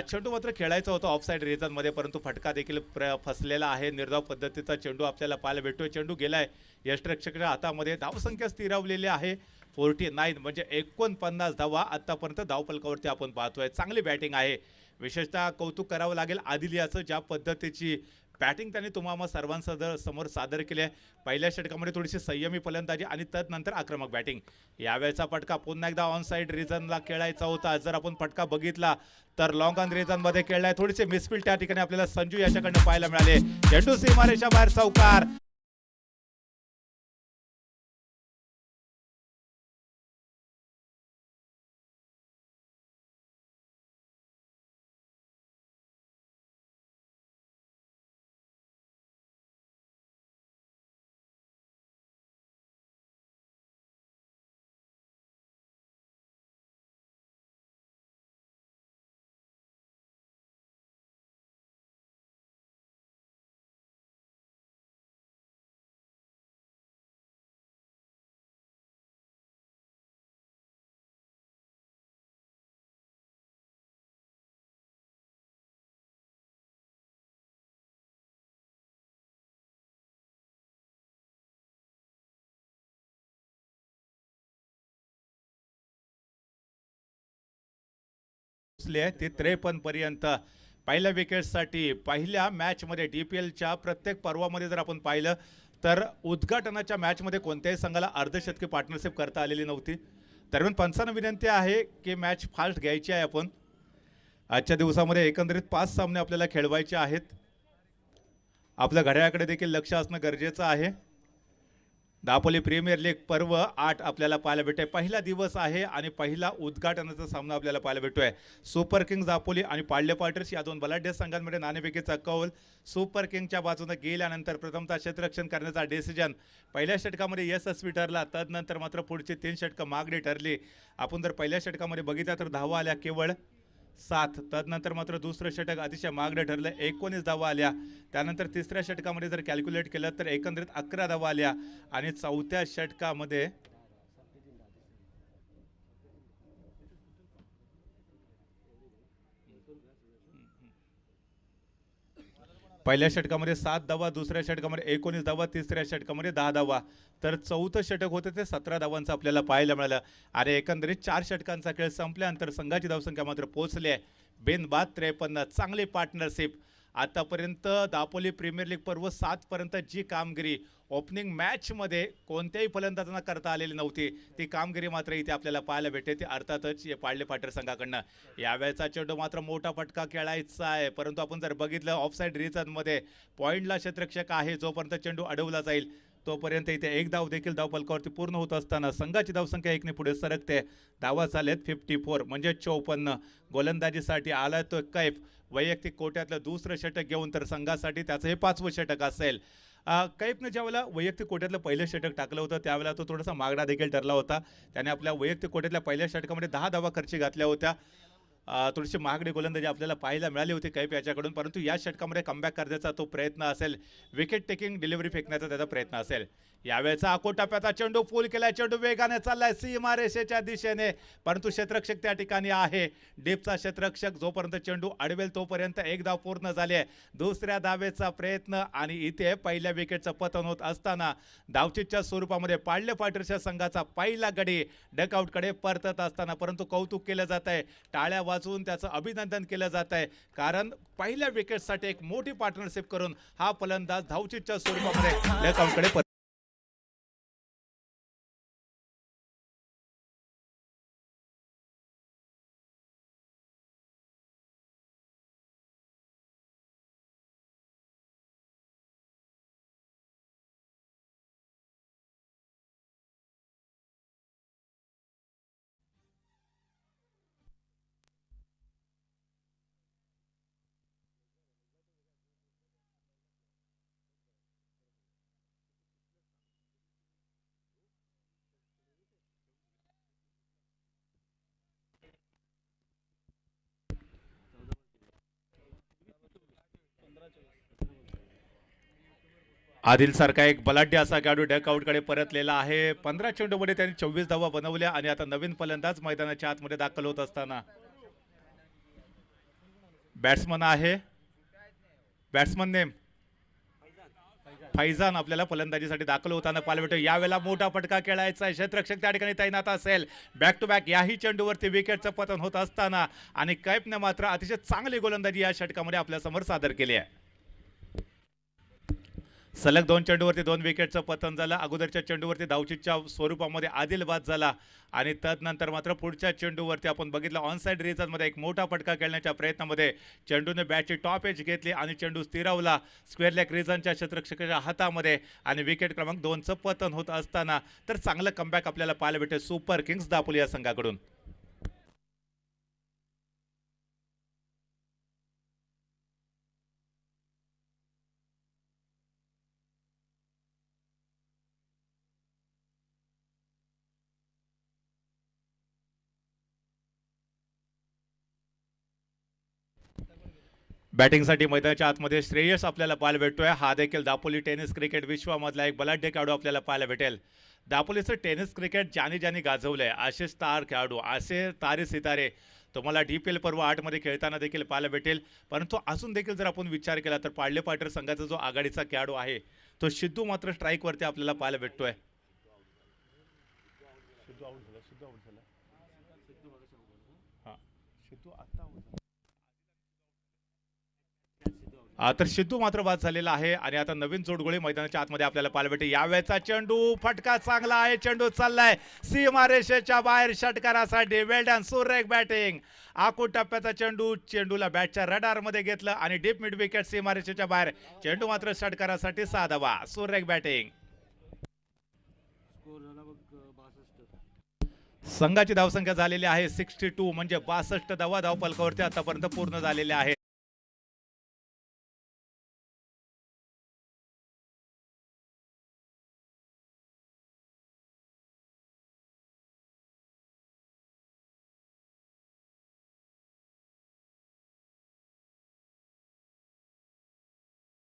चेंडू मात्र खेळायचा होता ऑफसाइड रिजन मध्ये, परंतु फटका देखील फसलेला आहे. निर्धाव पद्धतीचा चेंडू आपल्याला पाहायला भेटतोय. चेंडू गेलाय यष्टिरक्षकाच्या हातामध्ये. धावसंख्या स्थिरावलेली आहे 49, म्हणजे 49 धावा आतापर्यंत धावफलकावरती आपण पाहतोय. चांगली बॅटिंग आहे. विशेषतः कौतुक करावं लागेल आदिल याचं, ज्या पद्धतीची बॅटिंग त्यांनी तुम्हाला सर्वांसमोर सादर केली आहे. पहिल्या षटकामध्ये थोडीशी संयमी फलंदाजी आणि तदनंतर आक्रमक बॅटिंग. यावेळेचा फटका पुन्हा एकदा ऑन साइड रिजनला खेळायचा होता. जर आपण फटका बघितला तर लॉंग ऑन रिजन मध्ये खेळलाय. थोडीशी मिसफील्ड त्या ठिकाणी आपल्याला संजू याच्याकडनं पाहायला मिळाले. चेंडू सीमारेषा बाहेर चौकार. ते 53 पर्यंत. पहिल्या विकेटसाठी पहिल्या मॅच मध्ये DPLच्या प्रत्येक पर्वामध्ये जर आपण पाहिलं तर उद्घाटनाच्या मॅच मध्ये कोणत्याही संघाला अर्धशतकी पार्टनरशिप करता आलेली नव्हती. दरम्यान पंचांना विनंती आहे की मॅच फास्ट घ्यायची आहे. आपण आजच्या दिवसामध्ये एकंदरीत 5 सामने आपल्याला खेळवायचे आहेत. आपल्या घड्याळाकडे देखील लक्ष असणं गरजेचं आहे. दापोली प्रीमियर लीग पर्व 8 आपल्याला पाहायला भेटतोय. पहिला दिवस आहे आणि पहिला उद्घाटनाचा सामना आपल्याला पाहायला भेटतोय. सुपर किंग्स दापोली आणि पाळले फायटर्स या 2 बलाढ्य संघांमध्ये नाणेफेकीचा कौल सुपर किंगच्या बाजूने गेल्यानंतर प्रथमतः क्षेत्ररक्षण करण्याचा डिसिजन पहिल्या षटकामध्ये यशस्वी ठरला. तदनंतर मात्र पुढची 3 षटकं मागणी ठरली. आपण जर पहिल्या षटकामध्ये बघितलं तर धावा आल्या केवळ 7. तदनंतर मात्र दुसरं षटक अतिशय मागणं ठरलं, 19 धावा आल्या. त्यानंतर तिसऱ्या षटकामध्ये जर कॅल्क्युलेट केलं तर एकंदरीत 11 धावा आल्या आणि चौथ्या षटकामध्ये पहिल्या षटकामध्ये 7 धावा, दुसऱ्या षटकामध्ये 19 धावा, तिसऱ्या षटकामध्ये 10 धावा. तर चौथं षटक होतं ते 17 धावांचं आपल्याला पाहायला मिळालं आणि एकंदरीत 4 षटकांचा खेळ संपल्यानंतर संघाची धावसंख्या मात्र पोहोचली आहे बिनबाद 53. चांगली पार्टनरशिप. आतापर्यंत दापोली प्रीमियर लीग पर्व 7 पर्यंत जी कामगिरी ओपनिंग मॅच मध्ये कोणत्याही फलंदाजांना करता आलेली नव्हती, ती कामगिरी मात्र इथे आपल्याला पाहायला भेटते. ती अर्थातच पाळले फायटर संघाकडनं. यावेळेचा चेंडू मात्र मोठा फटका खेळायचा आहे, परंतु आपण जर बघितलं ऑफसाइड रिजन मध्ये पॉइंटला क्षेत्ररक्षक आहे. जोपर्यंत चेंडू अडवला जाईल तोपर्यंत इथे एक धाव देखील धावफलकावरती पूर्ण होत असताना संघाची धावसंख्या 1 ने पुढे सरकते. धावा झालेत 54 म्हणजे 54. गोलंदाजीसाठी आलाय तो कैफ, वैयक्तिक कोट्यातलं दुसरं षटक घेऊन, तर संघासाठी त्याचं हे 5वं षटक असेल. कैफनं ज्यावेळेला वैयक्तिक कोट्यातलं पहिलं षटक टाकलं होतं त्यावेळेला तो थोडासा मागणा देखील ठरला होता. त्याने आपल्या वैयक्तिक कोट्यातल्या पहिल्या षटकामध्ये 10 धावा खर्ची घातल्या होत्या. थोडीशी महागडी गोलंदाजी आपल्याला पाहायला मिळाली होती कैफ याच्याकडून, परंतु या षटकामध्ये कमबॅक करण्याचा तो प्रयत्न असेल, विकेट टेकिंग डिलिव्हरी फेकण्याचा त्याचा प्रयत्न असेल. यावेळेचा आकोटाप्याचा चेंडू फुल केलाय, चेंडू वेगाने चाललाय सीमारेषेच्या दिशेने, परंतु क्षेत्ररक्षक त्या ठिकाणी आहे. डीपचा क्षेत्ररक्षक जोपर्यंत चेंडू अडवेल तोपर्यंत एक धाव पूर्ण झाली आहे. दुसऱ्या धावेचा प्रयत्न आणि इथे पहिल्या विकेटचं पतन होत असताना धावचीच्या स्वरूपामध्ये पाळले फायटर्सच्या संघाचा पहिला गडी डकआउटकडे परतत असताना, परंतु कौतुक केलं जात आहे, टाळ्या वाजवून त्याचं अभिनंदन केलं जात आहे, कारण पहिल्या विकेटसाठी एक मोठी पार्टनरशिप करून हा फलंदाज धावचीच्या स्वरूपामध्ये डकआउटकडे आदिल सारखा एक बलाढ्य असा खेळाडू डकआउटकडे परतलेला आहे. 15 चेंडूमध्ये त्यांनी 24 धावा बनवल्या आणि आता नवीन फलंदाज मैदानाच्या आतमध्ये दाखल होत असताना बॅट्समन आहे, बॅट्समन नेम फैजान आपल्याला फलंदाजीसाठी दाखल होताना पाहायला भेटतो. यावेळेला मोठा फटका खेळायचा आहे, क्षेत्ररक्षक त्या ठिकाणी तैनात असेल. बॅक टू बॅक याही चेंडूवरती विकेटचं पतन होत असताना आणि कैफने मात्र अतिशय चांगली गोलंदाजी या षटकामध्ये आपल्या समोर सादर केली आहे. सलग 2 चेंडूवरती 2 विकेटचं पतन झालं. अगोदरच्या चेंडूवरती धावचीच्या स्वरूपामध्ये आदिल बाद झाला आणि तदनंतर मात्र पुढच्या चेंडूवरती आपण बघितलं ऑनसाइड रिजनमध्ये एक मोठा फटका खेळण्याच्या प्रयत्नामध्ये चेंडूने बॅटची टॉप एज घेतली आणि चेंडू स्थिरावला स्क्वेअर लेग रिजनच्या क्षेत्ररक्षकाच्या हातामध्ये आणि विकेट क्रमांक 2चं पतन होत असताना तर चांगलं कमबॅक आपल्याला पाहायला भेटेल सुपर किंग्स दापोली या संघाकडून. बॅटिंगसाठी मैदानाच्या आतमध्ये श्रेयस आपल्याला पाहायला भेटतोय. हा देखील दापोली टेनिस क्रिकेट विश्वामधला एक बलाढ्य खेळाडू आपल्याला पाहायला भेटेल. दापोलीचं टेनिस क्रिकेट ज्याने ज्याने गाजवलंय असे स्टार खेळाडू, असे तारे सितारे तुम्हाला DPL पर्व 8 मध्ये खेळताना देखील पाहायला भेटेल. परंतु अजून देखील जर आपण विचार केला तर पाळले फायटर संघाचा जो आघाडीचा खेळाडू आहे तो सिद्धू मात्र स्ट्राईकवरती आपल्याला पाहायला भेटतोय. तर सिद्धू मात्र बाद झालेला आहे आणि आता नवीन जोडगोळी मैदानाच्या आतमध्ये आपल्याला पाहायला भेटेल. यावेळेचा चेंडू फटका चांगला आहे, चेंडू चाललाय सीमारेषेच्या बाहेर षटकारासाठी. वेल्डन सुरेख बॅटिंग. आखूड टप्प्याचा चेंडू, चेंडूला बॅटच्या रडारमध्ये घेतलं आणि डीप मिड विकेट सीमारेषेच्या बाहेर. चेंडू मात्र षटकारासाठी 6 धावा. सुरेख बॅटिंग. संघाची धावसंख्या झालेली आहे 62 म्हणजे 62 धावा धावफलकावरती आतापर्यंत पूर्ण झालेल्या आहेत.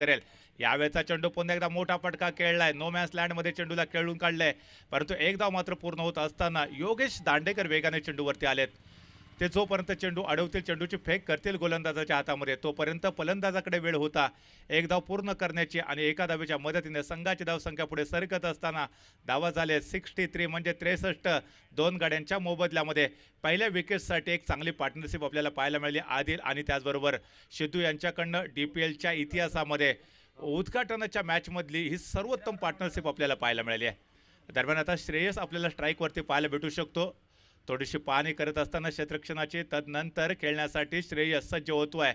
करेल. यावेळेचा चेंडू पुन्हा एकदा मोठा फटका खेळलाय, नो मॅन्स लँड मध्ये चेंडूला खेळून काढलाय, परंतु एक धाव मात्र पूर्ण होत असताना योगेश दांडेकर वेगाने चेंडूवरती आलेत. ते जोपर्यंत चेंडू अडवतील, चेंडूची फेक करतील गोलंदाजाच्या हातामध्ये, तोपर्यंत फलंदाजाकडे वेळ होता एक धाव पूर्ण करण्याची आणि एका धावेच्या मदतीने संघाची धावसंख्या पुढे सरकत असताना धावा झाले 63 म्हणजे 63. 2 गाड्यांच्या मोबदल्यामध्ये पहिल्या विकेटसाठी एक चांगली पार्टनरशिप आपल्याला पाहायला मिळाली आदिल आणि त्याचबरोबर सिद्धू यांच्याकडनं. DPLच्या इतिहासामध्ये उद्घाटनाच्या मॅचमधली ही सर्वोत्तम पार्टनरशिप आपल्याला पाहायला मिळाली आहे. दरम्यान आता श्रेयस आपल्याला स्ट्राईकवरती पाहायला भेटू शकतो. थोडीशी पाहणी करत असताना क्षेत्ररक्षणाची, तदनंतर खेळण्यासाठी श्रेयस सज्ज होतोय.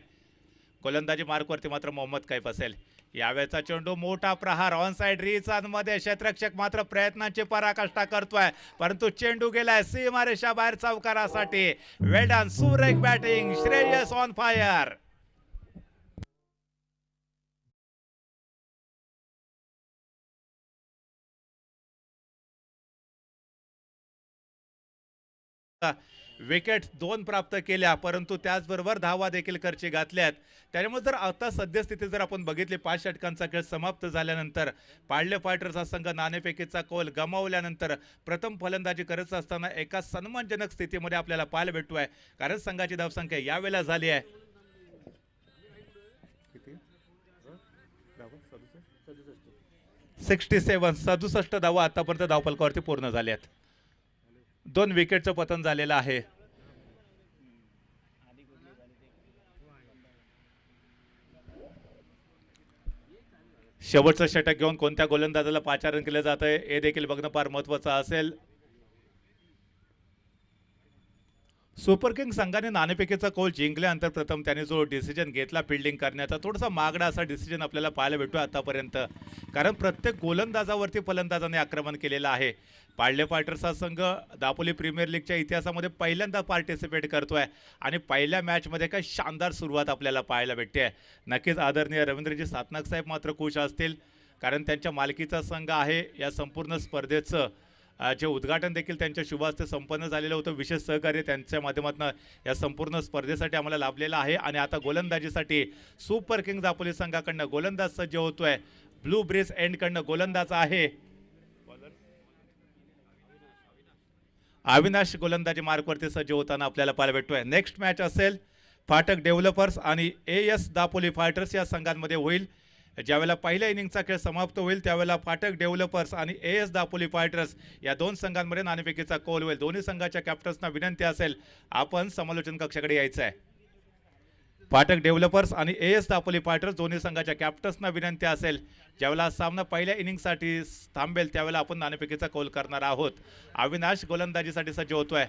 गोलंदाजी मार्कवरती मात्र मोहम्मद कैफ असेल. यावेळचा चेंडू मोठा प्रहार ऑन साइड रिचार्ज मध्ये क्षेत्ररक्षक मात्र प्रयत्नांची पराकाष्ठा करतोय, परंतु चेंडू गेलाय सीमारेषा बाहेर चौकारासाठी. वेल डन, सुरेख batting, Shreyas on fire. Wicket 2 प्राप्त केल्या, परंतु त्याचबरोबर धावा देखील खर्ची घातल्यात. त्यामुळे जर आता सद्यस्थिती जर आपण बघितली 5 षटकांचा खेळ समाप्त झाल्यानंतर पाळले फायटर्सचा संघ नाणेफेकीचा कौल गमावल्यानंतर प्रथम फलंदाजी करत असताना एका सन्मानजनक स्थितीमध्ये आपल्याला पाहायला भेटतोय, कारण संघाची धावसंख्या यावेळेला झाली आहे 67 धावा आतापर्यंत धावफलकावरती पूर्ण झाल्यात. 2 विकेटचं पतन झालेलं आहे. शेवटचं षटक घेऊन कोणत्या गोलंदाजाला पाचारण केलं जात आहे हे देखील बघणं फार महत्वाचं असेल. सुपर किंग संघाने नाणेफेकीचा कौल जिंकल्यानंतर प्रथम त्याने जो डिसिजन घेतला फिल्डिंग करण्याचा, थोडासा मागडा असा डिसिजन आपल्याला पाहायला भेटतो आतापर्यंत, कारण प्रत्येक गोलंदाजावरती फलंदाजाने आक्रमण केलेलं आहे. पाळले फायटर्सचा संघ दापोली प्रीमियर लीगच्या इतिहासामध्ये पहिल्यांदा पार्टिसिपेट करतोय आणि पहिल्या मॅचमध्ये काय शानदार सुरुवात आपल्याला पाहायला भेटते. नक्कीच आदरणीय रवींद्रजी सातनाक साहेब मात्र खुश असतील, कारण त्यांच्या मालकीचा संघ आहे. या संपूर्ण स्पर्धेचं जे उद्घाटन देखील त्यांच्या शुभ हस्ते संपन्न झालेलं होतं. विशेष सहकार्य त्यांच्या माध्यमातून या संपूर्ण स्पर्धेसाठी आम्हाला लाभलेलं आहे. आणि आता गोलंदाजीसाठी सुपर किंग दापोली संघाकडनं गोलंदाज सज्ज होतोय. ब्लू ब्रिज एंडकडनं गोलंदाज आहे अविनाश, गोलंदाजी मार्कवरती सज्ज होताना आपल्याला पाहायला भेटतोय. नेक्स्ट मॅच असेल फाटक डेव्हलपर्स आणि AS दापोली फायटर्स या संघांमध्ये होईल. ज्यावेळेला पहिल्या इनिंगचा खेळ समाप्त होईल त्यावेळेला फाटक डेव्हलपर्स आणि AS दापोली फायटर्स या 2 संघांमध्ये नाणेफेकीचा कौल होईल. दोन्ही संघाच्या कॅप्टन्सना विनंती असेल आपण समालोचन कक्षाकडे यायचं आहे. फाटक डेव्हलपर्स आणि AS दापोली फायटर्स दोन्ही संघाच्या कॅप्टन्सना विनंती असेल, ज्यावेळेला सामना पहिल्या इनिंगसाठी थांबेल त्यावेळेला आपण नाणेफेकीचा कौल करणार आहोत. अविनाश गोलंदाजीसाठी सज्ज होतोय.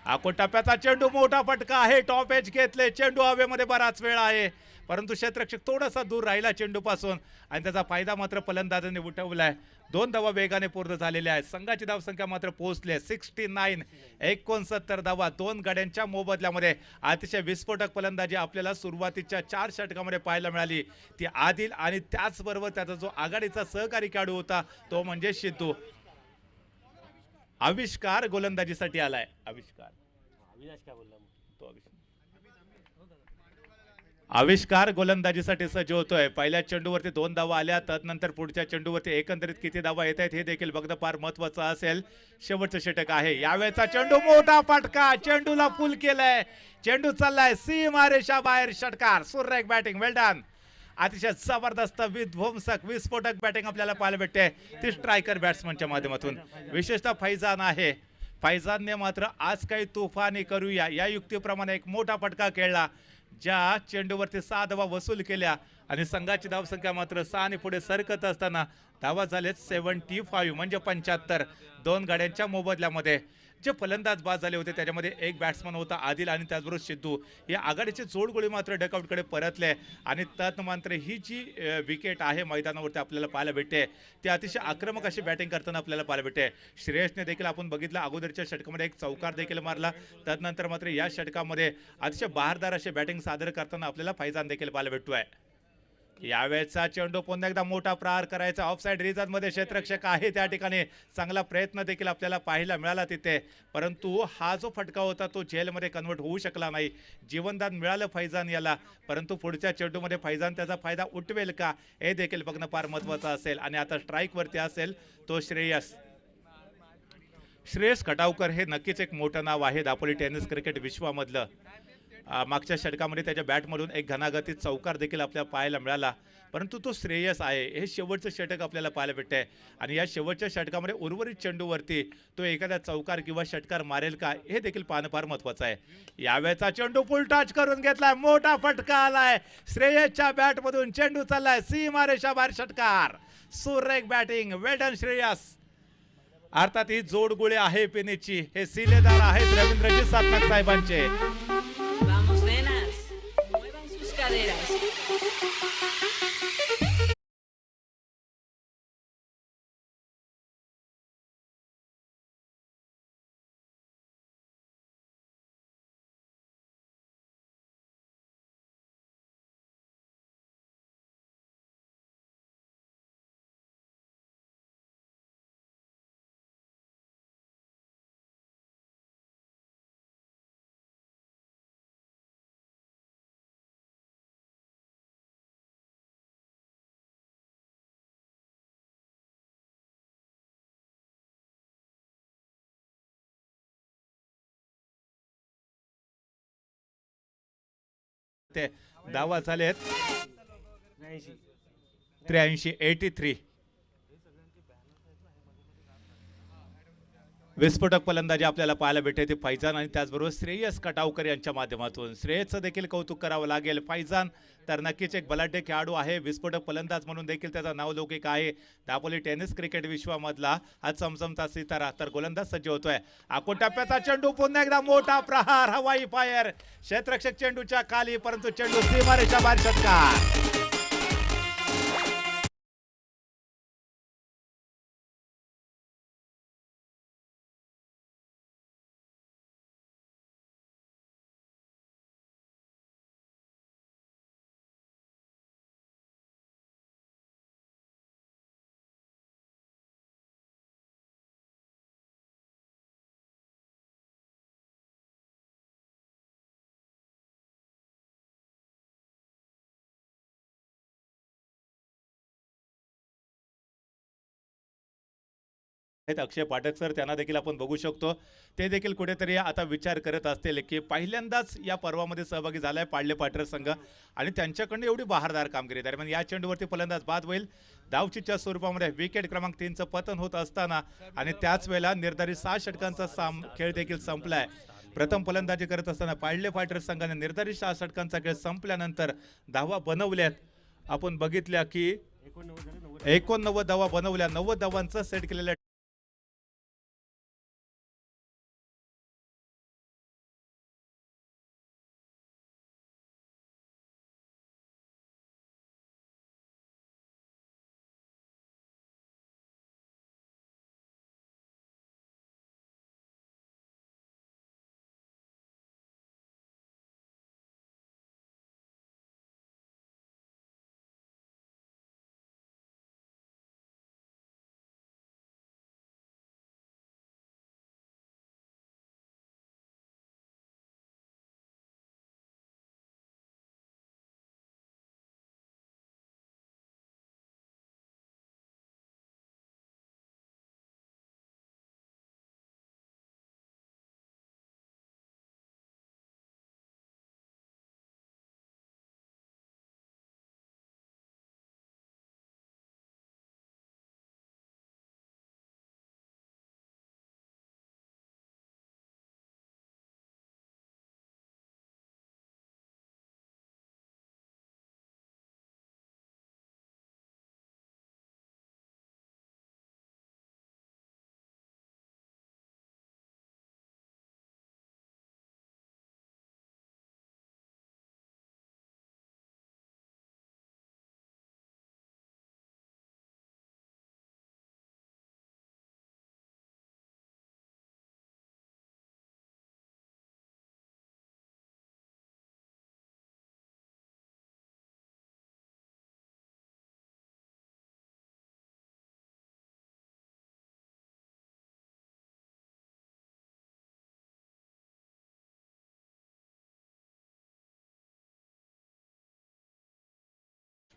आकोटाप्याचा चेंडू, मोठा फटका आहे, टॉप एज घेतले, चेंडू हवेमध्ये बराच वेळ आहे, परंतु क्षेत्ररक्षक थोडासा दूर राहिला चेंडूपासून आणि त्याचा फायदा मात्र फलंदाजाने उठवलाय. 2 धावा वेगाने पूर्ण झालेल्या आहेत. संघाची धावसंख्या मात्र पोहोचली 69. 69 धावा 2 गड्यांच्या मोबदल्यामध्ये. अतिशय विस्फोटक फलंदाजी आपल्याला सुरुवातीच्या 4 षटकामध्ये पाहायला मिळाली, ती आदिल आणि त्याचबरोबर त्याचा जो आघाडीचा सहकारी खेळाडू होता तो म्हणजे सिद्धू. आविष्कार गोलंदाजीसाठी आलाय. आविष्कार आविष्कार गोलंदाजीसाठी सज्ज होतोय. पहिल्या चेंडूवरती 2 धावा आल्या, तदनंतर पुढच्या चेंडूवरती एकंदरीत किती धावा येत आहेत हे देखील बघणं फार महत्वाचं असेल. शेवटचं षटक आहे. यावेळेचा चेंडू, मोठा फटका, चेंडूला फुल केलंय, चेंडू चाललाय सीमारेषा बाहेर. षटकार, सुरेख बॅटिंग, वेल डन. अतिशय जबरदस्त विध्वंसक विस्फोटक बॅटिंग आपल्याला पाहायला भेटते ती स्ट्रायकर बॅट्समनच्या माध्यमातून. विशेषतः फैजान आहे. फैजानने मात्र आज काही तुफानी करूया या युक्तीप्रमाणे एक मोठा फटका खेळला, ज्या चेंडूवरती 6 धावा वसूल केल्या आणि संघाची धावसंख्या मात्र 6 ने पुढे सरकत असताना धावा झालेत 75 म्हणजे 75. 2 गाड्यांच्या मोबदल्यामध्ये जे फलंदाज बाद झाले होते त्याच्यामध्ये एक बॅट्समन होता आदिल आणि त्याचबरोबर सिद्धू. या आघाडीचे जोडगोळी मात्र डकआउटकडे परतले आणि त्यात मात्र ही जी विकेट आहे मैदानावरती आपल्याला पाहायला भेटते ती अतिशय आक्रमक अशी बॅटिंग करताना आपल्याला पाहायला भेटते. श्रेयसने देखील आपण बघितलं अगोदरच्या षटकामध्ये एक चौकार देखील मारला, त्यानंतर मात्र या षटकामध्ये अतिशय बहारदार अशी बॅटिंग सादर करताना आपल्याला फैजान देखील पाहायला भेटतोय. यावेळेचा चेंडू पुन्हा एकदा मोठा प्रहार करायचा. ऑफसाइड रिजन मध्ये क्षेत्ररक्षक आहे त्या ठिकाणी, चांगला प्रयत्न देखील आपल्याला पाहायला मिळाला तिथे, परंतु हा जो फटका होता तो जेलमध्ये कन्वर्ट होऊ शकला नाही. जीवनदान मिळालं फैजान याला, परंतु पुढच्या चेंडूमध्ये फैजान त्याचा फायदा उठवेल का हे देखील बघणं फार महत्वाचं असेल. आणि आता स्ट्राईक वरती असेल तो श्रेयस. श्रेयस खटावकर हे नक्कीच एक मोठं नाव आहे दापोली टेनिस क्रिकेट विश्वामधलं. मागच्या षटकामध्ये त्याच्या बॅटमधून एक घनागतीत चौकार देखील आपल्याला पाहायला मिळाला, परंतु तो श्रेयस आहे. हे शेवटचं षटक आपल्याला पाहायला भेटतंय आणि या शेवटच्या षटकामध्ये उर्वरित चेंडूवरती तो एखादा चौकार किंवा षटकार मारेल का हे देखील पाहणं फार महत्वाचं आहे. यावेळेचा चेंडू फुल टच करून घेतलाय, मोठा फटका आलाय श्रेयसच्या बॅटमधून, चेंडू चाललाय सीमारेषा बाहेर. षटकार, सुरेख बॅटिंग, वेल डन श्रेयस. अर्थात ही जोडगोळी आहे पिनीची, हे सिलेदार आहेत रवींद्रजी सातनाक साहेबांचे. Vamos, nenas, muevan sus caderas. ते धावा झालेत 83 83. विस्फोटक फलंदाजी आपल्याला पाहायला भेटते ते फैजान आणि त्याचबरोबर श्रेयस कटावकर यांच्या माध्यमातून. श्रेयसचं देखील कौतुक करावं लागेल. फैजान तर नक्कीच एक बलाढ्य खेळाडू आहे. विस्फोटक फलंदाज म्हणून देखील त्याचा नावलौकिक आहे. दापोली टेनिस क्रिकेट विश्वामधला हा चमचमता सितारा. तर गोलंदाज सज्ज होतोय. आकोटप्प्याचा चेंडू पुन्हा एकदा मोठा प्रहार, हवाई फायर, क्षेत्ररक्षक चेंडूच्या खाली, परंतु चेंडू सीमारेषा बाहेर षटकार. अक्षय पाठक सर, त्यांना देखील आपण बघू शकतो. ते देखील कुठेतरी आता विचार करत असतील की पहिल्यांदाच या पर्वामध्ये सहभागी झालाय पाडले पाटील संघ आणि त्यांच्याकडनं एवढी बहारदार कामगिरी. दरम्यान या चेंडूवरती फलंदाज बाद होईल. धावचीच्या स्वरूपामध्ये विकेट क्रमांक 3चं पतन होत असताना आणि त्याच वेळेला निर्धारित 6 षटकांचा खेळ देखील संपलाय. प्रथम फलंदाजी करत असताना पाडले फायटर्स संघाने निर्धारित 6 षटकांचा खेळ संपल्यानंतर धावा बनवल्यात. आपण बघितल्या की 89 धावा बनवल्या. 90 धावांचा सेट केलेल्या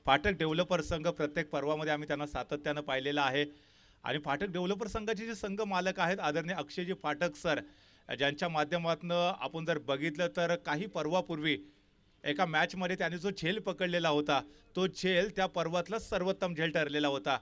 फाटक डेव्हलपर संघ प्रत्येक पर्वामध्ये आम्ही त्यांना सातत्यानं पाहिलेलं आहे आणि फाटक डेव्हलपर संघाचे जे संघ मालक आहेत आदरणीय अक्षयजी फाटक सर, ज्यांच्या माध्यमातून आपण जर बघितलं तर काही पर्वापूर्वी एका मॅचमध्ये त्यांनी जो झेल पकडलेला होता तो झेल त्या पर्वातला सर्वोत्तम झेल ठरलेला होता.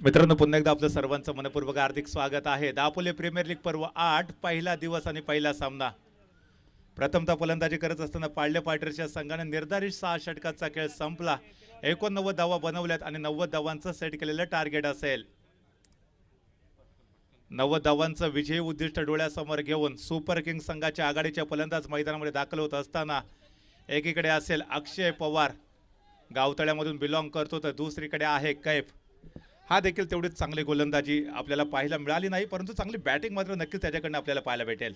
मित्रांनो, पुन्हा एकदा आपलं सर्वांचं मनपूर्वक हार्दिक स्वागत आहे. दापोली प्रीमियर लीग पर्व 8 पहिला दिवस आणि पहिला सामना. प्रथमतः फलंदाजी करत असताना पाळले फायटर्सच्या संघाने निर्धारित 6 षटकाचा खेळ संपला. 89 धावा बनवल्यात आणि 90 धावांचं सेट केलेलं टार्गेट असेल. 90 धावांचं विजयी उद्दिष्ट डोळ्यासमोर घेऊन सुपर किंग्स संघाच्या आघाडीच्या फलंदाज मैदानामध्ये दाखल होत असताना एकीकडे असेल अक्षय पवार, गावतळ्यामधून बिलॉंग करतो, तर दुसरीकडे आहे कैफ. हा देखील तेवढीच चांगली गोलंदाजी आपल्याला पाहायला मिळाली नाही, परंतु चांगली बॅटिंग मात्र नक्कीच त्याच्याकडनं आपल्याला पाहायला भेटेल.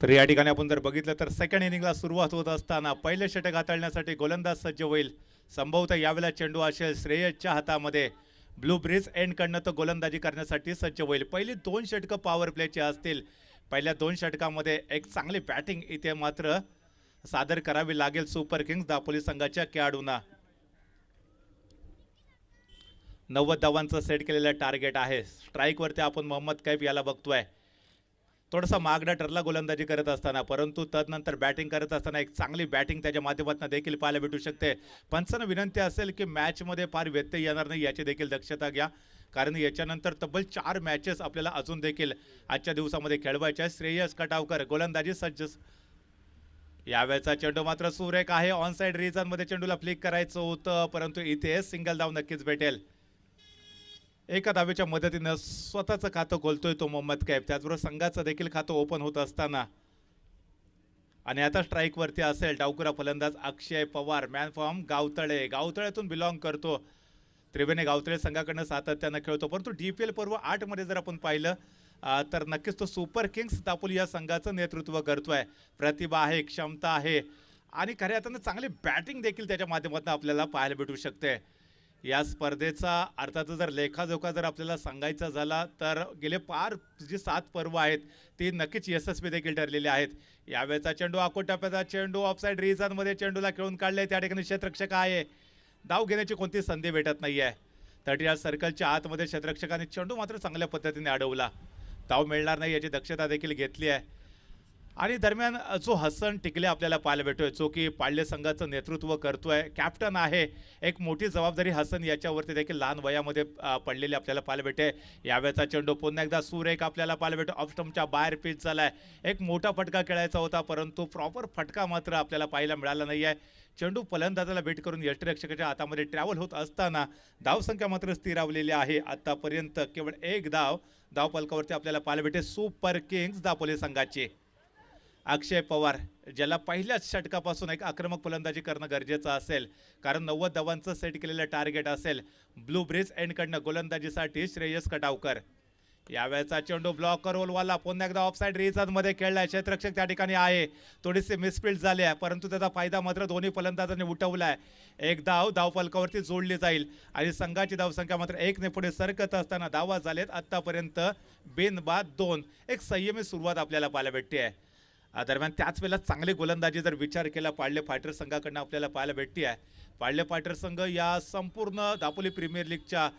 तर या ठिकाणी आपण जर बघितलं तर सेकंड इनिंगला सुरुवात होत असताना पहिले षटक हाताळण्यासाठी गोलंदाज सज्ज होईल. संभवतः यावेळेला चेंडू असेल श्रेयसच्या हातामध्ये. ब्लू ब्रिज एंडकडनं तो गोलंदाजी करण्यासाठी सज्ज होईल. पहिली 2 षटकं पॉवर प्लेची असतील. पहिल्या 2 षटकामध्ये एक चांगली बॅटिंग इथे मात्र सादर करावी लागेल सुपर किंग्स दापोली संघाच्या खेळाडूंना. 90 धावांचं सेट केलेलं टार्गेट आहे. स्ट्राईकवरती आपण मोहम्मद कैफ याला बघतोय. थोडासा मागडा ठरला गोलंदाजी करत असताना, परंतु तदनंतर बॅटिंग करत असताना एक चांगली बॅटिंग त्याच्या माध्यमातून देखील पाहायला भेटू शकते. पंचांना विनंती असेल की मॅचमध्ये फार व्यत्यय येणार नाही याची देखील दक्षता घ्या, कारण याच्यानंतर तब्बल 4 मॅचेस आपल्याला अजून देखील आजच्या दिवसामध्ये खेळवायच्या. श्रेयस कटावकर गोलंदाजी सज्ज. यावेळेचा चेंडू मात्र सुरेख आहे. ऑन साइड रिजनमध्ये चेंडूला फ्लिक करायचं होतं, परंतु इथे सिंगल धाव नक्कीच भेटेल. एका धावेच्या मदतीनं स्वतःचं खातं खोलतोय तो मोहम्मद कैफ. त्याचबरोबर संघाचं देखील खातं ओपन होत असताना आणि आता स्ट्राईकवरती असेल डावकुरा फलंदाज अक्षय पवार, मॅन फ्रॉम गावतळे, गावतळ्यातून बिलॉंग करतो. त्रिवेणी गावतळे संघाकडनं सातत्यानं खेळतो, परंतु DPL पर्व 8 मध्ये जर आपण पाहिलं तर नक्कीच तो सुपर किंग्स दापोली या संघाचं नेतृत्व करतोय. प्रतिभा आहे, क्षमता आहे आणि खऱ्या अर्थानं चांगली बॅटिंग देखील त्याच्या माध्यमातून आपल्याला पाहायला भेटू शकते. या स्पर्धेचा अर्थात जर लेखाजोखा जर आपल्याला सांगायचा झाला तर गेले पार जी 7 पर्व आहेत ती नक्कीच यशस्वी देखील ठरलेली आहेत. यावेळेचा चेंडू आखूट टप्प्याचा चेंडू ऑफसाईड रिजनमध्ये चेंडूला खेळून काढले. त्या ठिकाणी क्षेत्ररक्षक आहे, धाव घेण्याची कोणती संधी भेटत नाहीये. 30 सर्कलच्या आतमध्ये क्षेत्ररक्षकाने चेंडू मात्र चांगल्या पद्धतीने अडवला. धाव मिळणार नाही याची दक्षता देखील घेतली आहे. आणि दरम्यान जो हसन टिकले आपल्याला पाहायला भेटतोय, जो की पाळले संघाचं नेतृत्व करतोय, कॅप्टन आहे. एक मोठी जबाबदारी हसन याच्यावरती देखील लहान वयामध्ये पडलेली आपल्याला पाहायला भेटते. यावेळेचा चेंडू पुन्हा एकदा सुरेख आपल्याला पाहायला भेटतो. ऑफ स्टंपच्या बाहेर पिच झालाय. एक मोठा फटका खेळायचा होता, परंतु प्रॉपर फटका मात्र आपल्याला पाहायला मिळाला नाहीये. चेंडू फलंदाजाला भेट करून यष्टिरक्षकाच्या हातामध्ये ट्रॅव्हल होत असताना धावसंख्या मात्र स्थिरावलेली आहे. आतापर्यंत केवळ एक धाव फलकावरती आपल्याला पाहायला भेटते सुपर किंग्स दापोली संघाची. अक्षय पवार, ज्याला पहिल्याच षटकापासून एक आक्रमक फलंदाजी करणं गरजेचं असेल, कारण 90 धावांचं सेट केलेलं टार्गेट असेल. ब्लू ब्रिज एंडकडनं गोलंदाजीसाठी श्रेयस कटावकर. यावेळेचा चेंडू ब्लॉकर रोलवाला पुन्हा एकदा ऑफसाईड रिजनमध्ये खेळलाय. क्षेत्ररक्षक त्या ठिकाणी आहे. थोडीशी मिसफील्ड झाली आहे, परंतु त्याचा फायदा मात्र दोन्ही फलंदाजांनी उठवलाय. एक धाव फलकावरती जोडली जाईल आणि संघाची धावसंख्या मात्र 1 ने पुढे सरकत असताना धावा झालेत आतापर्यंत बिनबाद 2. एक संयमी सुरुवात आपल्याला पाहायला भेटते आहे. दरम्यान त्याच वेळेला चांगली गोलंदाजी जर विचार केला पाळले फायटर संघाकडनं आपल्याला पाहायला भेटते आहे. पाळले फायटर संघ या संपूर्ण दापोली प्रीमियर लीगच्या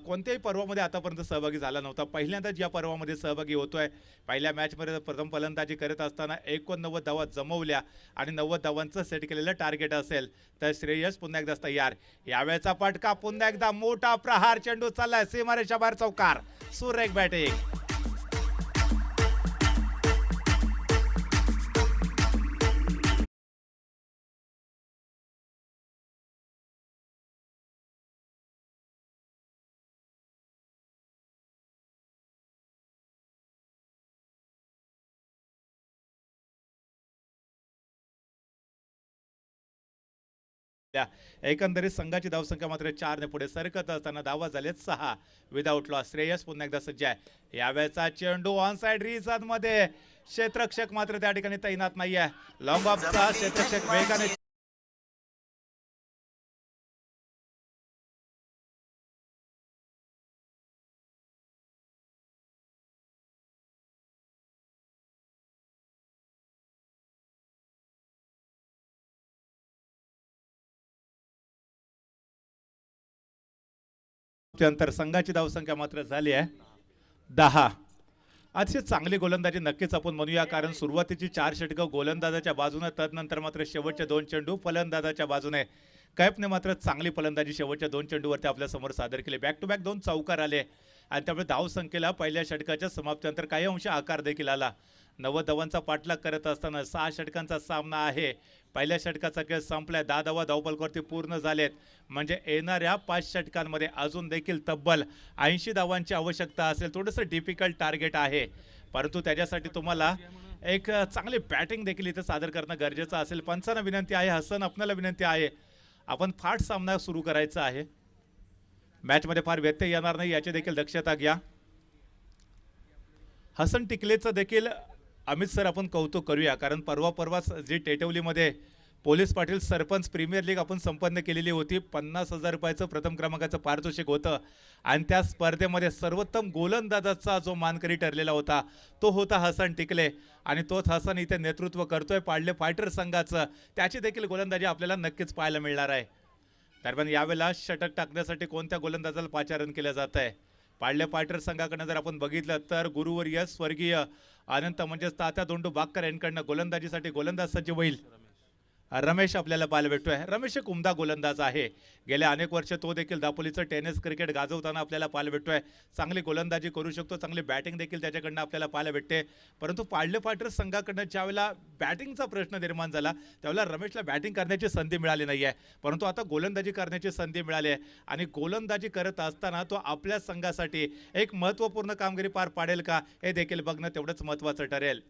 कोणत्याही पर्वामध्ये आतापर्यंत सहभागी झाला नव्हता. पहिल्यांदाच या पर्वामध्ये सहभागी होतोय. पहिल्या मॅचमध्ये प्रथम फलंदाजी करत असताना 89 धावा जमवल्या आणि 90 धावांचं सेट केलेलं टार्गेट असेल तर श्रेयस पुन्हा एकदा तयार. यावेळेचा फटका पुन्हा एकदा मोठा प्रहार, चेंडू चाललाय सीमारेषा बाहेर, चौकार. सुरेख बॅटिंग. एकंदरीत संघाची धावसंख्या मात्र 4 ने पुढे सरकत असताना धावा झालेत 6 विदाउट लॉस. श्रेयस पुन्हा एकदा सज्ज आहे. यावेळेचा चेंडू ऑन साइड रिजन मध्ये, क्षेत्ररक्षक मात्र त्या ठिकाणी तैनात नाहीये. लॉंग ऑफचा क्षेत्ररक्षक वेगाने त्यानंतर संघाची धावसंख्या मात्र झाली आहे 10. अतिशय चांगली गोलंदाजी नक्कीच आपण म्हणूया, कारण सुरुवातीची 4 षटकं गोलंदाजाच्या बाजूने, तदनंतर मात्र शेवटचे 2 चेंडू फलंदाजाच्या बाजूने. कैफने मात्र चांगली फलंदाजी शेवटच्या 2 चेंडूवरती आपल्या समोर सादर केली. बॅक टू बॅक 2 चौकार आले आणि त्यामुळे धावसंख्येला पहिल्या षटकाच्या समाप्तीनंतर काही अंश आकार देखील आला. 90 धावांचा पाठलाग करत असताना 6 षटकांचा सामना आहे. पहिल्या षटकाचा खेळ संपलाय. 10 धावा धावफलकावरती पूर्ण झालेत. म्हणजे येणाऱ्या 5 षटकांमध्ये अजून देखील तब्बल 80 धावांची आवश्यकता असेल. थोडंसं डिफिकल्ट टार्गेट आहे, परंतु त्याच्यासाठी तुम्हाला एक चांगली बॅटिंग देखील इथे सादर करणं गरजेचं असेल. पंचांना विनंती आहे, हसन आपल्याला विनंती आहे, आपण फाट सामना सुरू करायचा आहे. मॅचमध्ये फार व्यत्यय येणार नाही याची देखील दक्षता घ्या. हसन टिकलेचं देखील अमित सर आपण कौतुक करूया, कारण परवाच जी टेटवलीमध्ये police Patil sarpanch premier league आपण संपन्न केलेली होती. 50,000 रुपयाचं प्रथम क्रमांकाचं पारितोषिक होतं आणि त्या स्पर्धेमध्ये सर्वोत्तम गोलंदाजाचा जो मानकरी ठरलेला होता तो होता हसन टिकले आणि तोच हसन इथे नेतृत्व करतोय पाडले फायटर संघाचं. त्याची देखील गोलंदाजी आपल्याला नक्कीच पाहायला मिळणार आहे. दरम्यान यावेळेला षटक टाकण्यासाठी कोणत्या गोलंदाजाला पाचारण केलं जात आहे? पाडले फायटर संघाकडनं जर आपण बघितलं तर गुरुवर्य स्वर्गीय अनंत म्हणजेच तात्या दोंडू बाक्कर यांकडनं गोलंदाजीसाठी गोलंदाज सज्ज होईल रमेश आपल्याला पाहायला भेटतोय. रमेश एक उमदा गोलंदाज आहे. गेल्या अनेक वर्ष तो देखील दापोलीचं टेनिस क्रिकेट गाजवताना आपल्याला पाहायला भेटतोय. चांगली गोलंदाजी करू शकतो, चांगली बॅटिंग देखील त्याच्याकडनं आपल्याला पाहायला भेटते. परंतु पाडले फायटर संघाकडनं ज्यावेळेला बॅटिंगचा प्रश्न निर्माण झाला त्यावेळेला रमेशला बॅटिंग करण्याची संधी मिळाली नाही आहे, परंतु आता गोलंदाजी करण्याची संधी मिळाली आहे आणि गोलंदाजी करत असताना तो आपल्या संघासाठी एक महत्त्वपूर्ण कामगिरी पार पाडेल का हे देखील बघणं तेवढंच महत्त्वाचं ठरेल.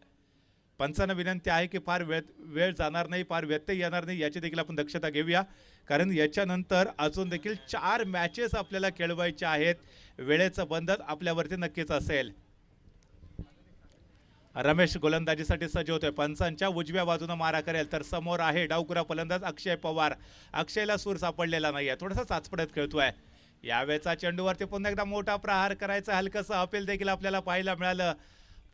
पंचांना विनंती आहे की फार वेळ जाणार नाही, फार व्यत्यय येणार नाही याची देखील आपण दक्षता घेऊया, कारण याच्यानंतर अजून देखील 4 मॅचेस आपल्याला खेळवायच्या आहेत. वेळेचं बंधन आपल्यावरती नक्कीच असेल. रमेश गोलंदाजीसाठी सज्ज होतोय. पंचांच्या उजव्या बाजूने मारा करेल तर समोर आहे डावकुरा फलंदाज अक्षय पवार. अक्षयला सूर सापडलेला नाहीये, थोडासा चाचपडत खेळतोय. यावेळेचा चेंडूवरती पुन्हा एकदा मोठा प्रहार करायचा, हलकसं अपील देखील आपल्याला पाहायला मिळालं,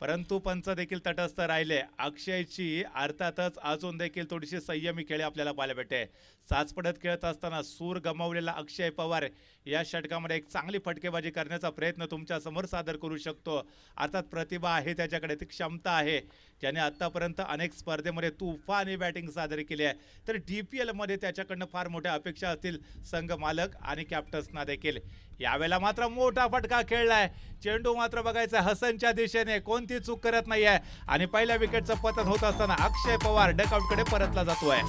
परंतु पंच देखील तटस्थ राहिले. अक्षयची अर्थातच अजून देखील थोडीशी संयमी खेळी आपल्याला पाहायला भेटते. साचपडत खेळत असताना सूर गमावलेला अक्षय पवार या षटकामध्ये एक चांगली फटकेबाजी करण्याचा प्रयत्न तुमच्या समोर सादर करू शकतो. अर्थात प्रतिभा आहे त्याच्याकडे, ती क्षमता आहे, ज्याने आतापर्यंत अनेक स्पर्धेमध्ये तुफानी बॅटिंग सादर केली आहे. तर DPL मध्ये त्याच्याकडनं फार मोठ्या अपेक्षा असतील संघ मालक आणि कॅप्टन्सना देखील. यावेळेला मात्र मोठा फटका खेळलाय. चेंडू मात्र बघायचा हसनच्या दिशेने, कोणती चूक करत नाहीये आणि पहिल्या विकेटचं पतन होत असताना अक्षय पवार डकआउटकडे परतला जातोय.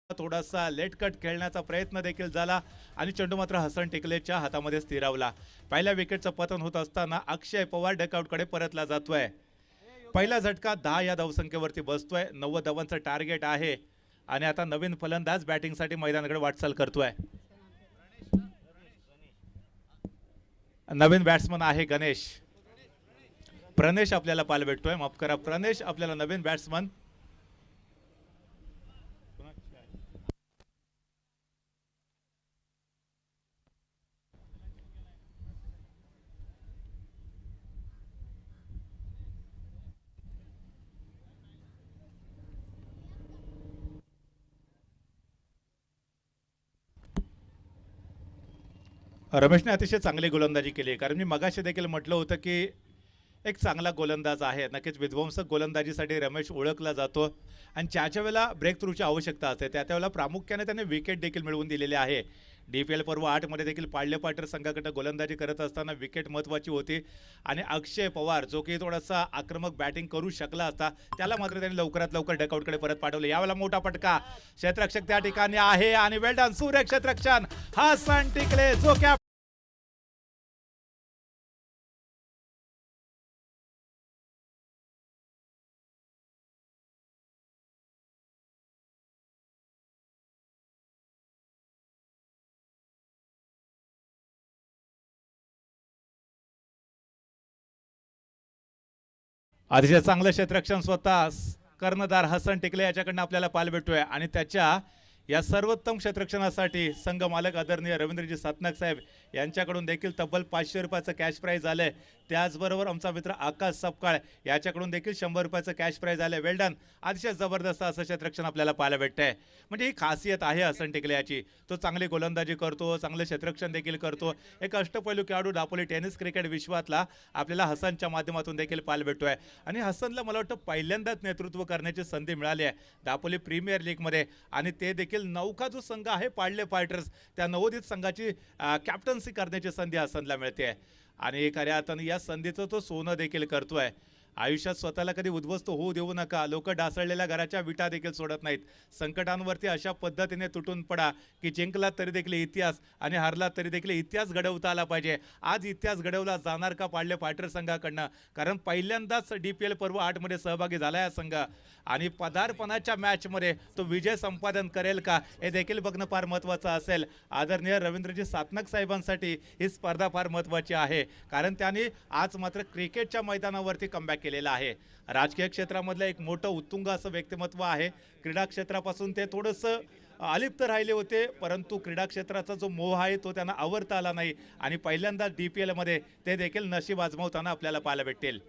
थोडासा लेट कट खेळण्याचा प्रयत्न देखील झाला आणि चेंडू मात्र हसन टिकलेच्या हातामध्ये स्थिरावला. पहिल्या विकेटचं पतन होत असताना अक्षय पवार डकआउटकडे परतला जातोय. पहिला झटका 10 या धावसंख्येवरती बसतोय. 90 धावांचं टार्गेट आहे आणि आता नवीन फलंदाज बॅटिंगसाठी मैदानाकडे वाटचाल करतोय. नवीन बॅट्समन आहे गणेश. प्रणेश आपल्याला पाहायला भेटतोय, माफ करा, प्रणेश आपल्याला नवीन बॅट्समन. रमेशने अतिशय चांगली गोलंदाजी केली, कारण मी मगाशी देखील म्हटलं होतं की एक चांगला गोलंदाज आहे. नक्कीच विध्वंसक गोलंदाजीसाठी रमेश ओळखला जातो आणि ज्याच्या वेळेला ब्रेक थ्रूची आवश्यकता असते त्यावेळेला प्रामुख्याने त्याने विकेट देखील मिळवून दिलेले आहे. DPL पर्व 8 मध्ये देखील पाडले फायटर संघाकडे गोलंदाजी करत असताना विकेट महत्त्वाची होती आणि अक्षय पवार जो की थोडासा आक्रमक बॅटिंग करू शकला असता त्याला मात्र त्यांनी लवकरात लवकर डकआउटकडे परत पाठवले. यावेळेला मोठा फटका, क्षेत्ररक्षक त्या ठिकाणी आहे आणि वेल डन, सूर्य क्षेत्ररक्षण हसन टिकले जो कॅप अतिशय चांगलं क्षेत्ररक्षण स्वतः कर्णधार हसन टिकले याच्याकडनं आपल्याला पाहायला भेटतोय आणि त्याच्या या सर्वोत्तम क्षेत्ररक्षणासाठी संघ मालक आदरणीय रवींद्रजी सातनाक साहेब यांच्याकडून देखील तब्बल 500 रुपयाचं कॅश प्राइज आलंय। त्याचबरोबर आमचा मित्र आकाश सपकाळ याच्याकडून देखील 100 रुपयाचं कॅश प्राइज आलंय। वेल डन, अतिशय जबरदस्त असं क्षेत्ररक्षण आपल्याला पाहायला भेटतंय। म्हणजे ही खासियत आहे हसन टिकले याची, तो चांगली गोलंदाजी करतो, चांगले क्षेत्ररक्षण देखील करतो। एक अष्टपैलू खेळाडू दापोली टेनिस क्रिकेट विश्वातला आपल्याला हसनच्या माध्यमातून देखील पाहायला भेटतोय। आणि हसनला मला वाटतं पहिल्यांदाच नेतृत्व करण्याची संधी मिळाली आहे दापोली प्रीमियर लीगमध्ये, आणि ते देखील नौका जो संघ आहे पाडले फायटर्स त्या नवोदित संघाची कॅप्टन्सी करण्याची संधी हसनला मिळते। आणि खऱ्या अर्थाने या संधीचं तो सोनं देखील करतोय। आयुष्यात स्वतःला कधी उद्ध्वस्त होऊ देऊ नका। लोक डासळलेल्या घराच्या विटा देखील सोडत नाहीत। संकटांवरती अशा पद्धतीने तुटून पडा की जिंकला तरी देखील इतिहास आणि हारला तरी देखील इतिहास घडवता आला पाहिजे। आज इतिहास घडवला जाणार का पाडले फायटर संघाकडनं, कारण पहिल्यांदाच DPL पर्व 8 मध्ये सहभागी झाला हा संघ, आणि पदार्पणाच्या मॅचमध्ये तो विजय संपादन करेल का हे देखील बघणं फार महत्त्वाचं असेल। आदरणीय रवींद्रजी सातनाक साहेबांसाठी ही स्पर्धा फार महत्त्वाची आहे, कारण त्यांनी आज मात्र क्रिकेटच्या मैदानावरती कमबॅक केलेला आहे। राजकीय क्षेत्रामधलं एक मोठं उत्तुंग असं व्यक्तिमत्व आहे। क्रीडा क्षेत्रापासून ते थोडंसं अलिप्त राहिले होते, परंतु क्रीडा क्षेत्राचा जो मोह आहे तो त्यांना आवरता आला नाही, आणि पहिल्यांदा DPL मध्ये ते देखील नशीब आजमावताना आपल्याला पाहायला भेटेल।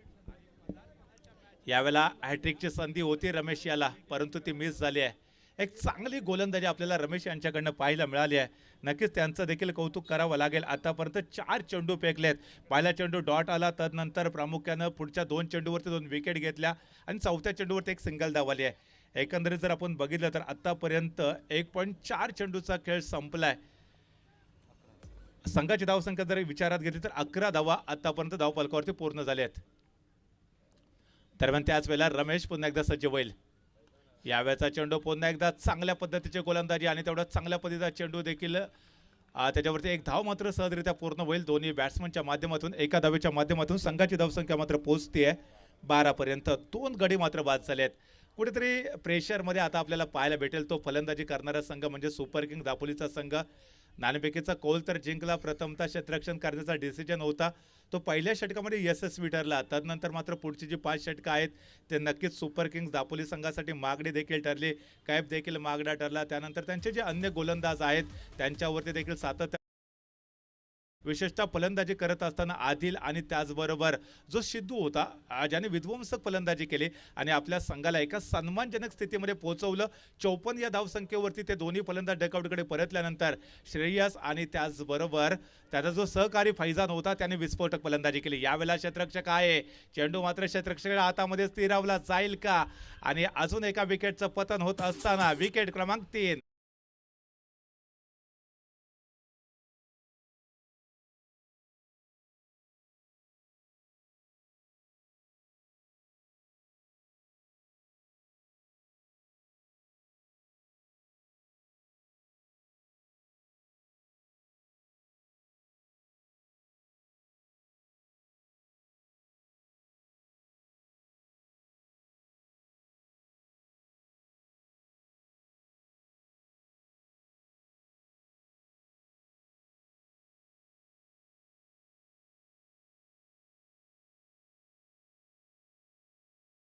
यावेळेला हॅट्रिकची संधी होती रमेश याला, परंतु ती मिस झाली आहे। एक चांगली गोलंदाजी आपल्याला रमेश यांच्याकडनं पाहायला मिळाली आहे। नक्कीच त्यांचं देखील कौतुक करावं लागेल। आतापर्यंत 4 चेंडू फेकलेत। पहिला चेंडू डॉट आला, तदनंतर प्रामुख्यानं पुढच्या 2 चेंडूवरती 2 विकेट घेतल्या, आणि चौथ्या चेंडूवरती एक सिंगल धाव आली आहे। एकंदरीत जर आपण बघितलं तर आतापर्यंत 1.4 चेंडूचा खेळ संपलाय। संघाची धावसंख्या जर विचारात घेतली तर 11 धावा आतापर्यंत धावफलकावरती पूर्ण झाल्या आहेत। दरम्यान त्याच वेळेला रमेश पुन्हा एकदा सज्ज होईल। यावेळेचा चेंडू पुन्हा एकदा चांगल्या पद्धतीचे गोलंदाजी, आणि तेवढा चांगल्या पद्धतीचा चेंडू देखील त्याच्यावरती एक धाव मात्र सहजरित्या पूर्ण होईल दोन्ही बॅट्समनच्या माध्यमातून। एका धावेच्या माध्यमातून संघाची धावसंख्या मात्र पोहोचते 12 पर्यंत। 2 गडी मात्र बाद झाले आहेत। कुठेतरी प्रेशरमध्ये आता आपल्याला पाहायला भेटेल तो फलंदाजी करणारा संघ म्हणजे सुपर किंग दापोलीचा संघ। नाणेफेकीचा कौल तर जिंकला, प्रथमतः क्षेत्ररक्षण करण्याचा डिसिजन होता तो पहिल्या षटकामध्ये यशस्वी ठरला। तदनंतर मात्र पुढची जी 5 षटकं आहेत ते नक्कीच सुपर किंग्स दापोली संघासाठी मागणी देखील ठरली, कैफ देखील मागणा ठरला। त्यानंतर त्यांचे जे अन्य गोलंदाज आहेत त्यांच्यावरती देखील सातत्य, विशेषतः फलंदाजी करत असताना आदिल आणि त्याचबरोबर जो सिद्धू होता ज्याने विध्वंसक फलंदाजी केली आणि आपल्या संघाला एका सन्मानजनक स्थितीमध्ये पोहोचवलं। 54 या धावसंख्येवरती ते दोन्ही फलंदाज डकआउटकडे परतल्यानंतर श्रेयस आणि त्याचबरोबर त्याचा जो सहकारी फैजान होता त्याने विस्फोटक फलंदाजी केली। यावेळेला क्षेत्ररक्षक आहे, चेंडू मात्र क्षेत्ररक्षकाच्या हातामध्ये स्थिरावला जाईल का, आणि अजून एका विकेटचं पतन होत असताना विकेट क्रमांक 3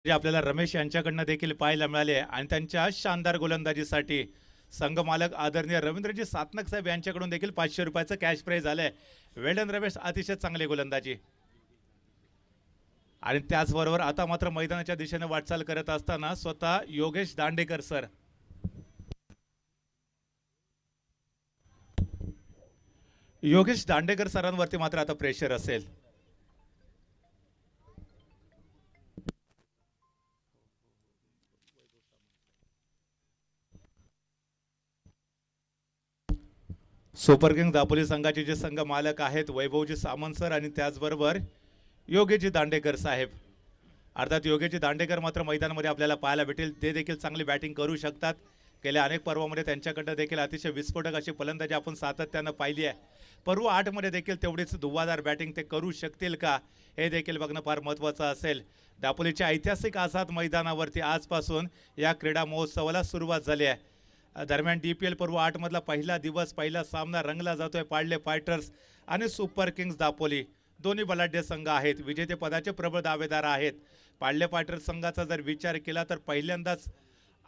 जे आपल्याला रमेश यांच्याकडनं देखील पाहायला मिळाले, आणि त्यांच्या शानदार गोलंदाजीसाठी संघ मालक आदरणीय रवींद्रजी सातनाक साहेब यांच्याकडून देखील 500 रुपयाचं कॅश प्राइज आलंय। वेल्डन रमेश, अतिशय चांगली गोलंदाजी। आणि त्याचबरोबर आता मात्र मैदानाच्या दिशेने वाटचाल करत असताना स्वतः योगेश दांडेकर सर, योगेश दांडेकर सरांवरती मात्र आता प्रेशर असेल। सुपर किंग दापोली संघाचे जे संघ मालक आहेत वैभवजी सामंत सर आणि त्याचबरोबर योगेशजी दांडेकर साहेब, अर्थात योगेशजी दांडेकर मात्र मैदानामध्ये आपल्याला पाहायला भेटेल। ते देखील चांगली बॅटिंग करू शकतात। गेल्या अनेक पर्वामध्ये त्यांच्याकडे देखील अतिशय विस्फोटक अशी फलंदाजी आपण सातत्यानं पाहिली आहे। पर्व 8 मध्ये देखील तेवढीच धुव्वाधार बॅटिंग ते करू शकतील का हे देखील बघणं फार महत्त्वाचं असेल। दापोलीच्या ऐतिहासिक आझाद मैदानावरती आजपासून या क्रीडा महोत्सवाला सुरुवात झाली आहे। दरम्यान DPL पर्व 8 मधला पहिला दिवस, पहिला सामना रंगला जातोय पाडले फायटर्स आणि सुपर किंग्स दापोली। दोन्ही बलाढ्य संघ आहेत, विजेतेपदाचे प्रबळ दावेदार आहेत। पाडले फायटर्स संघाचा जर विचार केला तर पहिल्यांदाच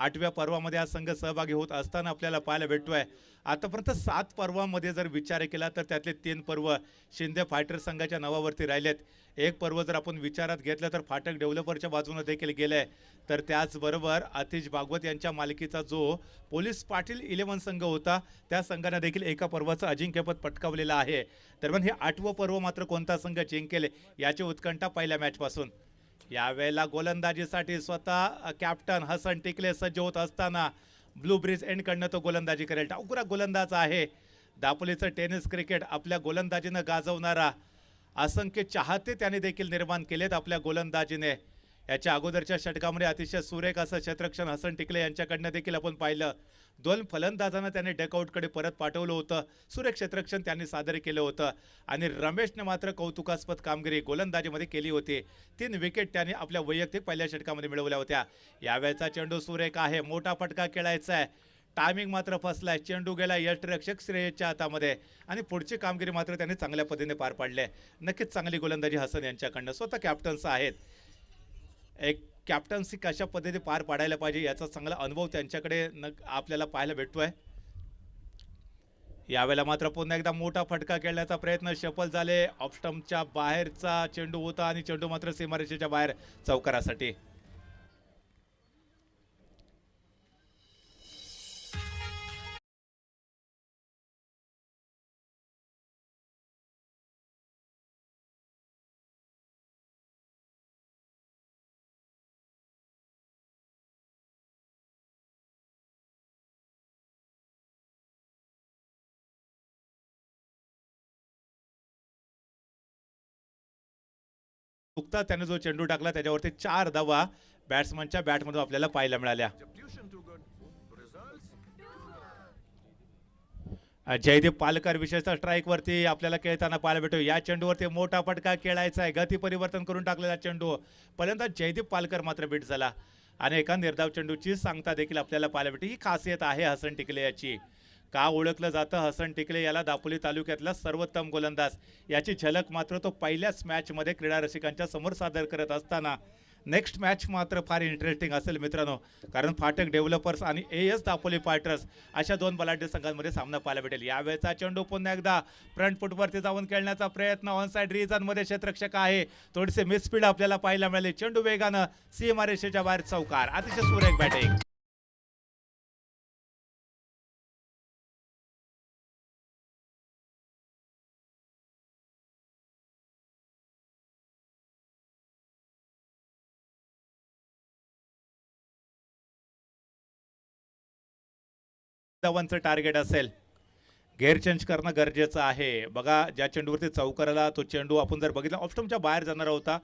8व्या पर्वामध्ये हा संघ सहभागी होत असताना आपल्याला पाहायला भेटतोय. आतापर्यंत 7 पर्वामध्ये जर विचार केला तर त्यातले 3 पर्व शिंदे फायटर संघाच्या नावावरती राहिलेत. एक पर्व जर आपण विचारात घेतलं तर फाटक डेव्हलपरच्या बाजूने देखील गेलंय. तर त्याचबरोबर आतिश भागवत यांच्या मालकीचा जो पोलीस पाटील 11 संघ होता त्या संघाने देखील एका पर्वाचं अजिंक्यपद पटकावलेलं आहे. दरम्यान हे 8वं पर्व मात्र कोणता संघ जिंकेल याची उत्कंठा पहिल्या मॅचपासून. यावेळेला गोलंदाजीसाठी स्वतः कॅप्टन हसन टिकले सज्ज होत असताना ब्लू ब्रिज एंडकडनं तो गोलंदाजी करेल. डावखुरा गोलंदाज आहे. दापोलीचं टेनिस क्रिकेट आपल्या गोलंदाजीनं गाजवणारा असंख्य चाहते त्याने देखील निर्माण केलेत आपल्या गोलंदाजीने. याच्या अगोदरच्या षटकामध्ये अतिशय सुरेख असं क्षेत्ररक्षण हसन टिकले यांच्याकडनं देखील आपण पाहिलं. 2 फलंदाजांना त्याने डकआउटकडे परत पाठवलं होतं. सुरेख क्षेत्ररक्षण त्यांनी सादर केलं होतं आणि रमेशने मात्र कौतुकास्पद कामगिरी गोलंदाजीमध्ये केली होती. 3 विकेट त्याने आपल्या वैयक्तिक पहिल्या षटकामध्ये मिळवल्या होत्या. यावेळेचा चेंडू सुरेख आहे. मोठा फटका खेळायचा आहे. टायमिंग मात्र फसलाय. चेंडू गेला यष्टिरक्षक श्रेयसच्या हातामध्ये आणि पुढची कामगिरी मात्र त्यांनी चांगल्या पद्धतीने पार पाडली. नक्कीच चांगली गोलंदाजी हसन यांच्याकडनं. स्वतः कॅप्टन्स आहेत. एक कॅप्टन्सी कशा पद्धतीने पार पाडायला पाहिजे याचा चांगला अनुभव त्यांच्याकडे आपल्याला पाहायला भेटतोय. यावेळेला मात्र पुन्हा एकदा मोठा फटका खेळण्याचा प्रयत्न सफल झाले. ऑफ स्टंपच्या बाहेरचा चेंडू होता आणि चेंडू मात्र सीमारेषेच्या बाहेर चौकारासाठी. नुकता त्याने जो चेंडू टाकला त्याच्यावरती 4 धावा बॅट्समनच्या बॅटमधून आपल्याला पाहायला मिळाल्या. जयदीप पालकर विशेषतः स्ट्राईकवरती आपल्याला खेळताना पाहायला भेटतो. या चेंडूवरती मोठा फटका खेळायचा आहे. गती परिवर्तन करून टाकलेला चेंडू. पहिल्यांदा जयदीप पालकर मात्र बीट झाला आणि एका निर्धाव चेंडूची सांगता देखील आपल्याला पाहायला भेटते. ही खासियत आहे हसन टिकले याची. का ओळखलं जातं हसन टिकले याला दापोली तालुक्यातला सर्वोत्तम गोलंदाज याची झलक मात्र तो पहिल्याच मॅचमध्ये क्रीडा रसिकांच्या समोर सादर करत असताना. नेक्स्ट मॅच मात्र फार इंटरेस्टिंग असेल मित्रांनो, कारण फाटक डेव्हलपर्स आणि AS दापोली फायटर्स अशा 2 बलाढ्य संघांमध्ये सामना पाहायला भेटेल. यावेळेचा चेंडू पुन्हा एकदा फ्रंट फुटवरती जाऊन खेळण्याचा प्रयत्न. ऑनसाइड रिजनमध्ये क्षेत्ररक्षक आहे. थोडीसे मिसस्पीड आपल्याला पाहायला मिळाले. चेंडू वेगानं सीमारेषेच्या बाहेर चौकार. अतिशय सुरेख बॅटिंग. धावांचं टार्गेट असेल. गेअर चेंज करणं गरजेचं आहे. बघा ज्या चेंडूवरती चौकाराला तो चेंडू आपण जर बघितला ऑफस्टंपच्या बाहेर जाणारा होता.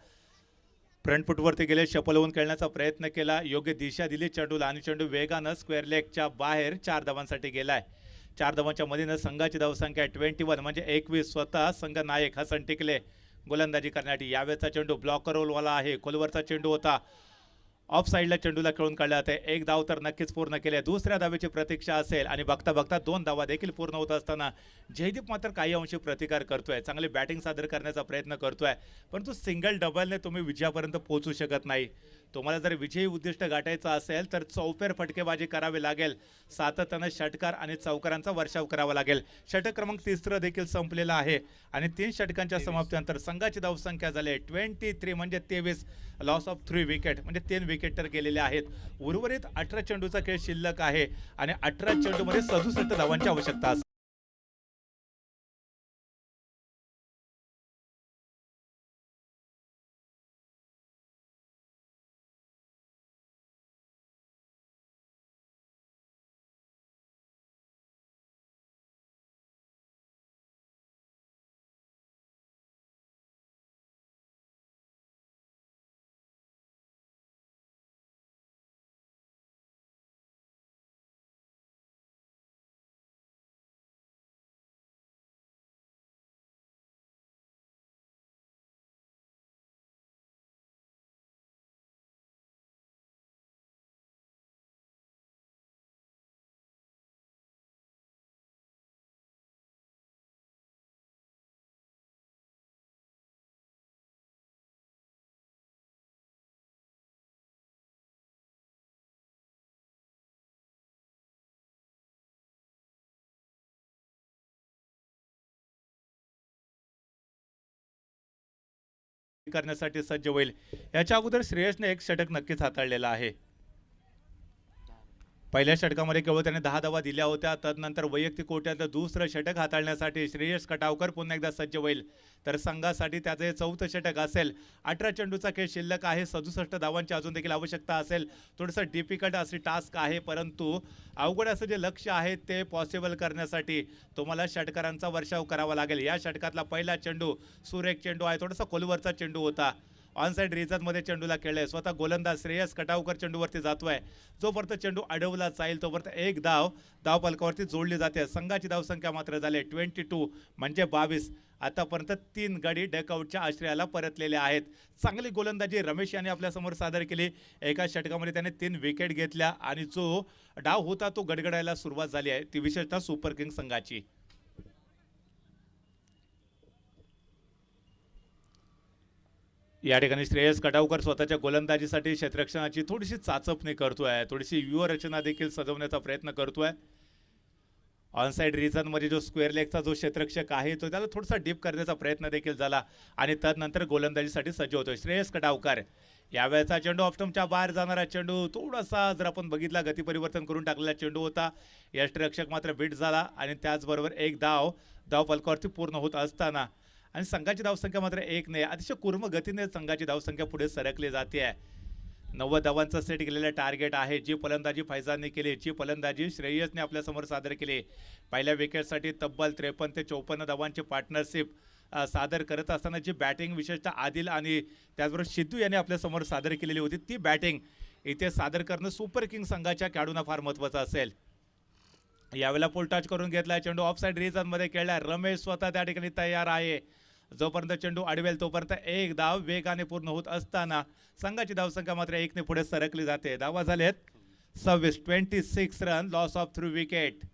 फ्रंट फुटवरती गेले. शफल होऊन खेळण्याचा प्रयत्न केला. योग्य दिशा दिली चेंडूला आणि चेंडू वेगानं स्क्वेअर लेगच्या बाहेर 4 धावांसाठी गेलाय. 4 धावांच्या मधीनं संघाची धावसंख्या 21 म्हणजे 21. स्वतः संघ नायक हसन टिकले गोलंदाजी करण्यासाठी. यावेळेचा चेंडू ब्लॉकर रोलवाला आहे. खोलवरचा चेंडू होता. ऑफ साईडला चेंडूला खेळून काढले जाते. 1 धाव तर नक्कीच पूर्ण केले. दुसऱ्या धावेची प्रतीक्षा असेल आणि बघता बघता 2 धावा देखील पूर्ण होत असताना जयदीप मात्र काही अंशी प्रतिकार करतोय. चांगली बॅटिंग सादर करण्याचा प्रयत्न करतोय. परंतु सिंगल डबलने तुम्ही विजयापर्यंत पोहोचू शकत नाही. तुम्हाला जर विजयी उद्दिष्ट गाठायचं असेल तर चौफेर फटकेबाजी करावी लागेल. सातत्याने षटकार आणि चौकारांचा वर्षाव करावा लागेल. षटक क्रमांक 3 देखील संपलेला आहे आणि 3 षटकांच्या समाप्तीनंतर संघाची धावसंख्या झाली 23 म्हणजे 23. लॉस ऑफ 3 विकेट म्हणजे 3 विकेट तर गेलेले आहेत. उर्वरित 18 चेंडूचा खेळ शिल्लक आहे आणि 18 चेंडूमध्ये 67 धावांची आवश्यकता असते. करण्यासाठी सज्ज होईल। याच्या अगोदर श्रेयसने एक षटक नक्कीच हाताळलेला आहे। पहिल्या षटकामध्ये केवळ त्याने 10 धावा दिल्या होत्या। तदनंतर वैयक्तिक कोट्यातलं दुसरं षटक हाताळण्यासाठी श्रेयस कटावकर पुन्हा एकदा सज्ज होईल। तर संघासाठी त्याचं हे चौथं षटक असेल। 18 चेंडूचा खेळ शिल्लक आहे। 67 धावांची अजून देखील आवश्यकता असेल। थोडंसं डिफिकल्ट अशी टास्क आहे, परंतु अवघड असं जे लक्ष्य आहे ते पॉसिबल करण्यासाठी तुम्हाला षटकारांचा वर्षाव करावा लागेल। या षटकातला पहिला चेंडू सुरेख चेंडू आहे। थोडासा खोलवरचा चेंडू होता। ऑनसाइड रिजनमध्ये चेंडूला खेळले। स्वतः गोलंदाज श्रेयस कटावकर चेंडूवरती जातोय। जोपर्यंत चेंडू अडवला जाईल तोपर्यंत एक धाव धावफलकावरती जोडली जाते। संघाची धावसंख्या मात्र झाली 22 म्हणजे 22। आतापर्यंत 3 गडी डकआउटच्या आश्रयाला परतलेले आहेत। चांगली गोलंदाजी रमेश यांनी आपल्यासमोर सादर केली। एका षटकामध्ये त्याने 3 विकेट घेतल्या आणि जो डाव होता तो गडगडायला सुरुवात झाली आहे, ती विशेषतः सुपर किंग संघाची। या ठिकाणी श्रेयस कटावकर स्वतःच्या गोलंदाजीसाठी क्षेत्ररक्षणाची थोडीशी चाचपणी करतोय। थोडीशी व्यूहरचना देखील सजवण्याचा प्रयत्न करतोय। ऑनसाइड रिजन मध्ये जो स्क्वेअर लेगचा जो क्षेत्ररक्षक आहे तो त्याला थोडासा डीप करण्याचा प्रयत्न देखील झाला आणि तदनंतर गोलंदाजीसाठी सज्ज होतोय श्रेयस कटावकर। यावेळेचा चेंडू ऑफस्टंपच्या बाहेर जाणारा चेंडू, थोडासा जर आपण बघितला गती परिवर्तन करून टाकलेला चेंडू होता। यष्टिरक्षक मात्र बीट झाला आणि त्याचबरोबर एक धाव फलकावरती पूर्ण होत असताना आणि संघाची धावसंख्या मात्र 1 ने अतिशय कुर्म गतीने संघाची धावसंख्या पुढे सरकली जाते आहे। 90 धावांचा सेट केलेला टार्गेट आहे। जी फलंदाजी फैजानने केली, जी फलंदाजी श्रेयसने आपल्यासमोर सादर केली। पहिल्या विकेटसाठी तब्बल 53 ते 54 धावांची पार्टनरशिप सादर करत असताना जी बॅटिंग विशेषतः आदिल आणि त्याचबरोबर सिद्धू यांनी आपल्यासमोर सादर केलेली होती, ती बॅटिंग इथे सादर करणं सुपर किंग संघाच्या खेळाडूंना फार महत्त्वाचं असेल। यावेळेला फुल टच करून घेतला चेंडू ऑफसाइड रिजन मध्ये खेळला। रमेश स्वतः त्या ठिकाणी तयार आहे। जोपर्यंत चेंडू अडवेल तोपर्यंत एक धाव वेगाने पूर्ण होत असताना संघाची धावसंख्या मात्र 1 ने पुढे सरकली जाते। धावा झालेत 26 रन, लॉस ऑफ 3 विकेट।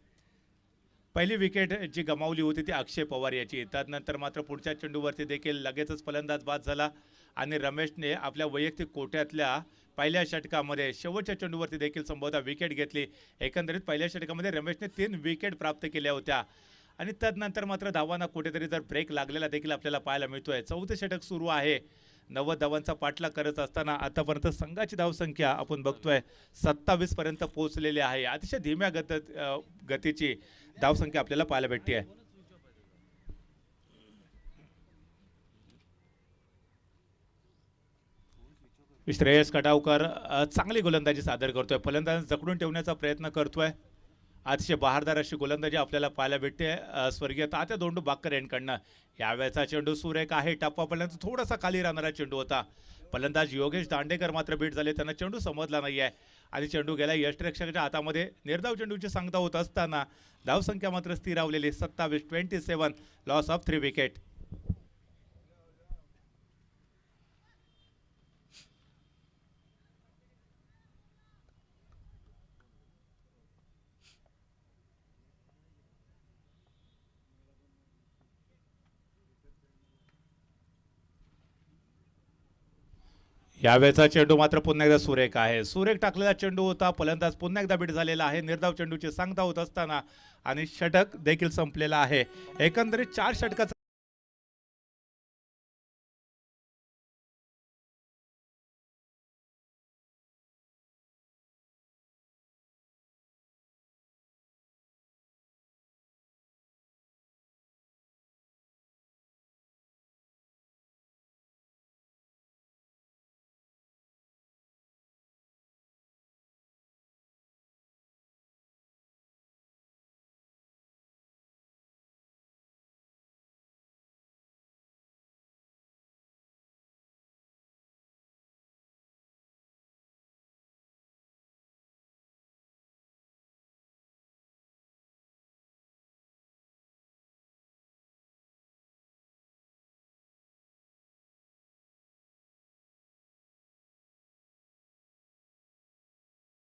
पहिली विकेट जी गमावली होती ती अक्षय पवार याची। त्यानंतर मात्र पुढच्या चेंडूवरती देखील लगेचच फलंदाज बाद झाला आणि रमेशने आपल्या वैयक्तिक कोट्यातल्या पहिल्या षटकामध्ये शेवटच्या चेंडूवरती देखील संभवतः विकेट घेतली। एकंदरीत पहिल्या षटकामध्ये रमेशने 3 विकेट प्राप्त केल्या होत्या आणि तदनंतर मात्र धावांना कुठेतरी जर ब्रेक लागलेला देखील आपल्याला पाहायला मिळतोय। चौथे षटक सुरू आहे। 90 धावांचा पाठलाग करत असताना आतापर्यंत संघाची धावसंख्या आपण बघतोय 27 पर्यंत पोहोचलेली आहे। अतिशय धीम्या गतीची धावसंख्या आपल्याला पाहायला भेटते आहे। श्रेयस कटावकर चांगली गोलंदाजी सादर करतोय। फलंदाज जकडून ठेवण्याचा प्रयत्न करतोय। अतिशय बहारदार अशी गोलंदाजी आपल्याला पाहायला भेटते स्वर्गीय तात्या दोंडू बाकर यांकडनं। यावेळेचा चेंडू सुरेख आहे। टप्पा पडल्यानंतर थोडासा खाली राहणारा चेंडू होता। फलंदाज योगेश दांडेकर मात्र बीट झाले, त्यांना चेंडू समजला नाहीये आणि चेंडू गेला यष्टिरक्षकाच्या हातामध्ये। निर्धाव चेंडूची सांगता होत असताना धावसंख्या मात्र स्थिरावलेली 27 लॉस ऑफ 3 विकेट। यावेळेचा चेंडू मात्र पुन्हा एकदा सुरेख आहे। सुरेख टाकलेला चेंडू होता। फलंदाज पुन्हा एकदा बीट झालेला आहे। निर्धाव चेंडूची सांगता होत असताना आणि षटक देखील संपलेला आहे। एकंदरीत 4 षटकाचा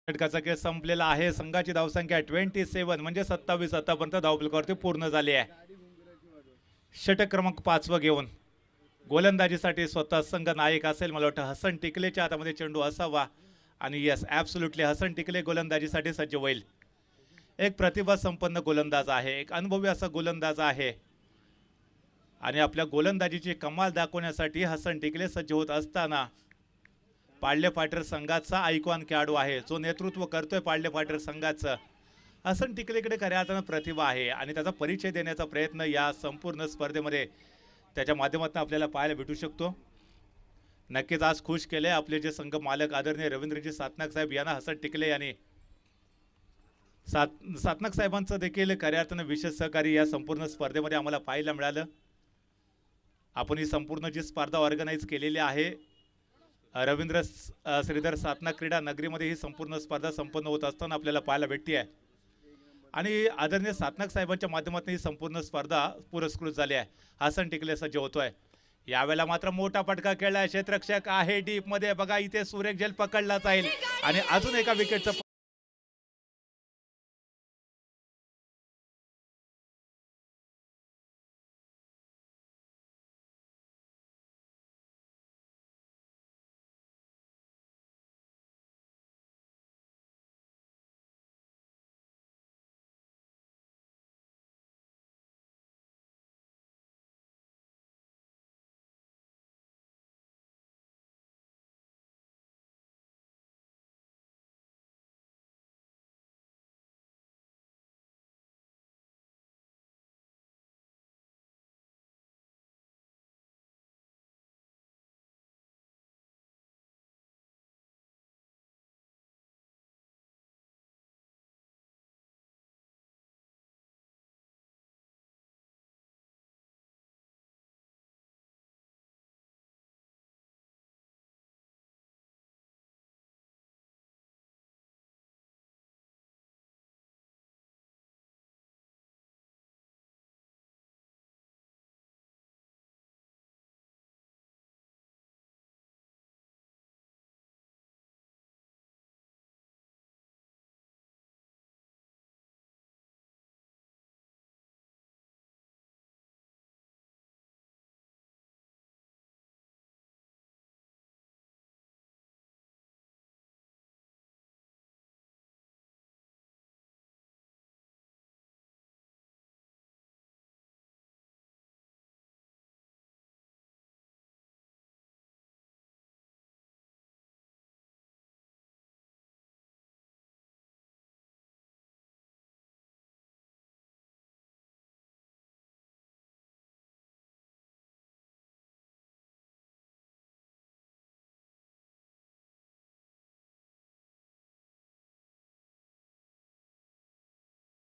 षटकाचा खेळ संपलेला आहे। संघाची धावसंख्या 27 म्हणजे 27 आतापर्यंत धावफलकावरती पूर्ण झाली आहे। षटक क्रमांक 5 घेऊन गोलंदाजीसाठी स्वतः संघ नायक असेल, मला वाटतं हसन टिकलेच्या हातामध्ये चेंडू असावा आणि यस ॲब्सोल्युटली हसन टिकले गोलंदाजीसाठी सज्ज होईल। एक प्रतिभा संपन्न गोलंदाज आहे, एक अनुभवी असा गोलंदाज आहे आणि आपल्या गोलंदाजीची कमाल दाखवण्यासाठी हसन टिकले सज्ज होत असताना पाडले फायटर संघाचा आयकॉन खेळाडू आहे, जो नेतृत्व करतोय पाडले फायटर संघाचं. हसन टिकलेकडे खऱ्या अर्थानं प्रतिभा आहे आणि त्याचा परिचय देण्याचा प्रयत्न या संपूर्ण स्पर्धेमध्ये त्याच्या माध्यमातून आपल्याला पाहायला भेटू शकतो. नक्कीच आज खुश केले आपले जे संघ मालक आदरणीय रवींद्रजी सातनाक साहेब यांना हसन टिकले यांनी सातनाक साहेबांचं देखील खऱ्या अर्थानं विशेष सहकार्य या संपूर्ण स्पर्धेमध्ये आम्हाला पाहायला मिळालं. आपण ही संपूर्ण जी स्पर्धा ऑर्गनाईज केलेली आहे रवींद्र श्रीधर सातनाक क्रीडा नगरीमध्ये ही संपूर्ण स्पर्धा संपन्न होत असताना आपल्याला पाहायला भेटते आहे आणि आदरणीय सातनाक साहेबांच्या माध्यमातून ही संपूर्ण स्पर्धा पुरस्कृत झाली आहे. हसन टिकले सज्ज होतोय. यावेळेला मात्र मोठा फटका खेळलाय, क्षेत्ररक्षक आहे डीप मध्ये, बघा इथे सुरेख झेल पकडला जाईल आणि अजून एका विकेटचं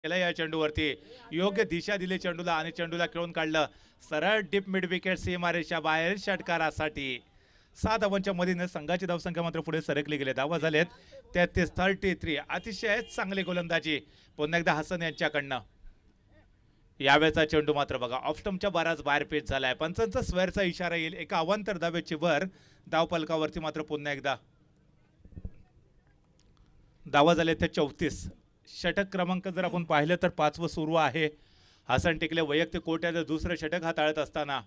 केला या चेंडूवरती योग्य दिशा दिली चेंडूला आणि चेंडूला खेळून काढलं सरळ डीप मिड विकेट सीमारेषा बाहेर षटकारासाठी. 7 धावांच्या मदतीने संघाची धावसंख्या मात्र पुढे सरकली गेले. धावा झालेत 33-33. अतिशय चांगली गोलंदाजी पुन्हा एकदा हसन यांच्याकडनं. यावेळेचा चेंडू मात्र बघा ऑफस्टम्पच्या बाराच बाहेर पेच झालाय. पंचांचा स्वेअरचा इशारा येईल. एका अवांतर धावेची वर धावपलकावरती मात्र पुन्हा एकदा धावा झाले ते 34. षटक क्रमांक जर आपण पाहिलं तर 5वं सुरू आहे. हसन टिकले वैयक्तिक कोट्याचं दुसरं षटक हाताळत असताना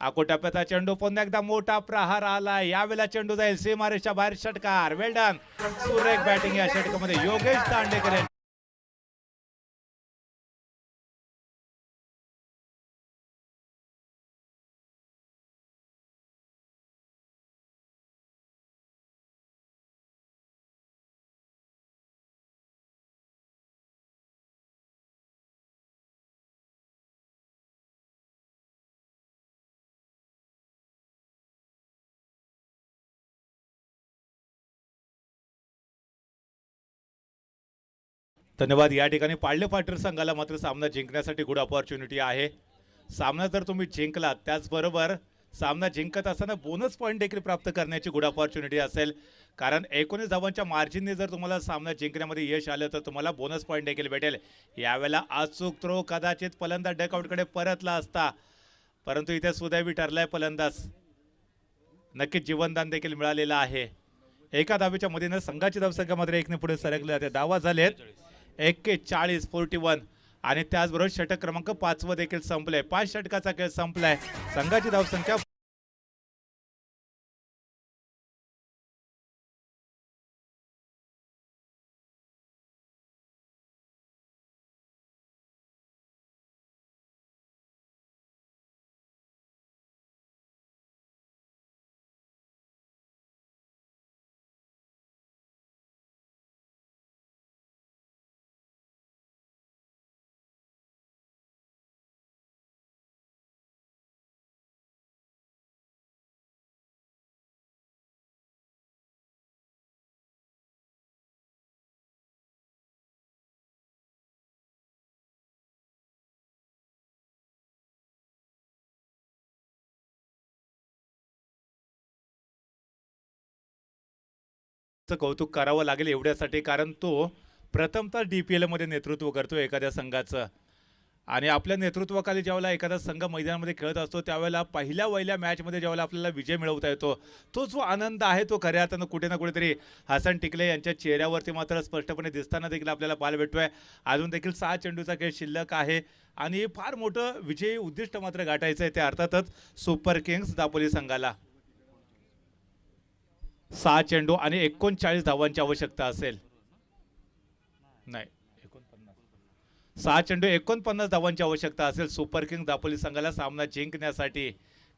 आकोटाप्याचा चेंडू पुन्हा एकदा मोठा प्रहार आला. यावेळेला चेंडू जाईल सीमारेषा बाहेर षटकार. वेल डन, सुरेख बॅटिंग या षटकामध्ये योगेश दांडेकर. धन्यवाद. या ठिकाणी पाळले फायटर संघाला मात्र सामना जिंकण्यासाठी गुड ऑपॉर्च्युनिटी आहे. सामना जर तुम्ही जिंकलात त्याचबरोबर सामना जिंकत असताना बोनस पॉईंट देखील प्राप्त करण्याची गुड ऑपॉर्च्युनिटी असेल. कारण 19 धावांच्या मार्जिनने जर तुम्हाला सामना जिंकण्यामध्ये यश आलं तर तुम्हाला बोनस पॉईंट देखील भेटेल. यावेळेला अचूक थ्रो कदाचित फलंदाज डकआउटकडे परतला असता, परंतु इथे सुदैवी ठरलाय फलंदाज. नक्कीच जीवनदान देखील मिळालेलं आहे. एका धावेच्या मदतीने संघाची धावसंख्या मात्र 1 ने पुढे सरकले जाते. धावा झालेत 41-41 आणि त्याचबरोबर षटक क्रमांक 5 देखील संपले. 5 षटकाचा खेळ संपलाय. संघाची धावसंख्या कौतुक करावं लागेल एवढ्यासाठी, कारण तो प्रथमतः DPL मध्ये नेतृत्व करतो एखाद्या संघाचं. आणि आपल्या नेतृत्वाखाली ज्यावेळेला एखादा संघ मैदानामध्ये खेळत असतो त्यावेळेला पहिल्या मॅचमध्ये ज्यावेळेला आपल्याला विजय मिळवता येतो, तो जो आनंद आहे तो खऱ्या अर्थानं कुठे ना कुठेतरी हसन टिकले यांच्या चेहऱ्यावरती मात्र स्पष्टपणे दिसताना देखील आपल्याला पाहायला भेटतोय. अजून देखील 6 चेंडूचा खेळ शिल्लक आहे आणि फार मोठं विजयी उद्दिष्ट मात्र गाठायचं आहे, ते अर्थातच सुपर किंग्स दापोली संघाला. 6 चेंडू आणि 39 धावांची आवश्यकता असेल. नाही, 6 चेंडू 49 धावांची आवश्यकता असेल सुपर किंग दापोली संघाला सामना जिंकण्यासाठी,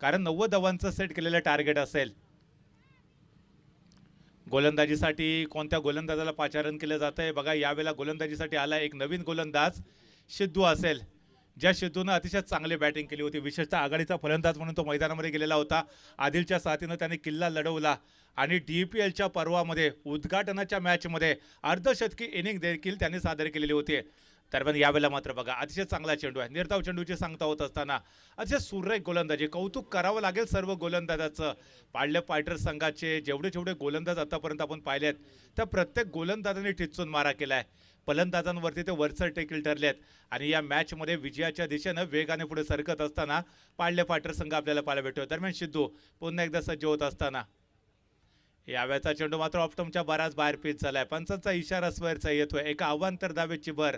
कारण 90 धावांचं सेट केलेलं टार्गेट असेल. गोलंदाजीसाठी कोणत्या गोलंदाजाला पाचारण केलं जातंय बघा. यावेळेला गोलंदाजीसाठी आला एक नवीन गोलंदाज सिद्धू असेल, ज्या सिद्धूनं अतिशय चांगली बॅटिंग केली होती. विशेषतः आघाडीचा फलंदाज म्हणून तो मैदानामध्ये गेलेला होता. आदिलच्या साथीनं त्याने किल्ला लढवला आणि DPLच्या पर्वामध्ये उद्घाटनाच्या मॅचमध्ये अर्धशतकी इनिंग देखील त्यांनी सादर केलेली होती. दरम्यान यावेळेला मात्र बघा अतिशय चांगला चेंडू आहे. निर्धाव चेंडूची सांगता होत असताना अतिशय सुरेख गोलंदाजी, कौतुक करावं लागेल सर्व गोलंदाजाचं. पाडले फायटर्स संघाचे जेवढे गोलंदाज आतापर्यंत आपण पाहिलेत त्या प्रत्येक गोलंदाजाने टिचून मारा केलाय. फलंदाजांवरती ते वरचढ देखील ठरलेत आणि या मॅचमध्ये विजयाच्या दिशेनं वेगाने पुढे सरकत असताना पाडले फायटर्स संघ आपल्याला पाहायला भेटतो. दरम्यान सिद्धू पुन्हा एकदा सज्ज होत असताना यावेळेचा चेंडू मात्र ऑप्टमच्या बराच बाहेर पिच झालाय. पंचांचा इशारा स्क्वेअरचा येतोय. एका अवांतर धावेची भर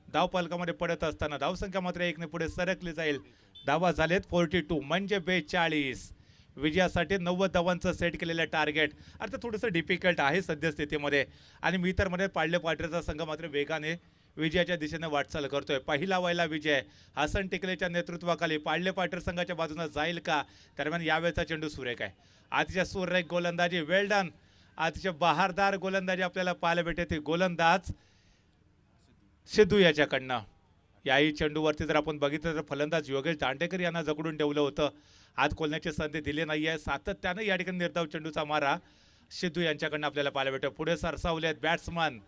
धाव पालकामध्ये पडत असताना धावसंख्या मात्र 1 ने पुढे सरकली जाईल. धावा झालेत 42 म्हणजे 42. विजयासाठी 90 धावांचं सेट केलेलं टार्गेट अर्थात थोडंसं डिफिकल्ट आहे सद्यस्थितीमध्ये आणि मी तर मध्ये पाडले फायटरचा संघ मात्र वेगाने विजयाच्या दिशेने वाटचाल करतोय. पहिला विजय हसन टिकलेच्या नेतृत्वाखाली पाडले फायटर संघाच्या बाजूने जाईल का? दरम्यान यावेळेचा चेंडू सुरेख आहे. अतिशय सुरेख गोलंदाजी, वेल डन. अतिशय बहारदार गोलंदाजी आपल्याला पाहायला भेटते. गोलंदाज सिद्धू याच्याकडनं. याही चेंडूवरती जर आपण बघितलं तर फलंदाज योगेश दांडेकर यांना जकडून ठेवलं होतं. हात खोलण्याची संधी दिली नाहीये. सातत्याने या ठिकाणी निर्धाव चेंडूचा मारा सिद्धू यांच्याकडनं आपल्याला पाहायला भेटतो. पुढे सरसावलेत बॅट्समन.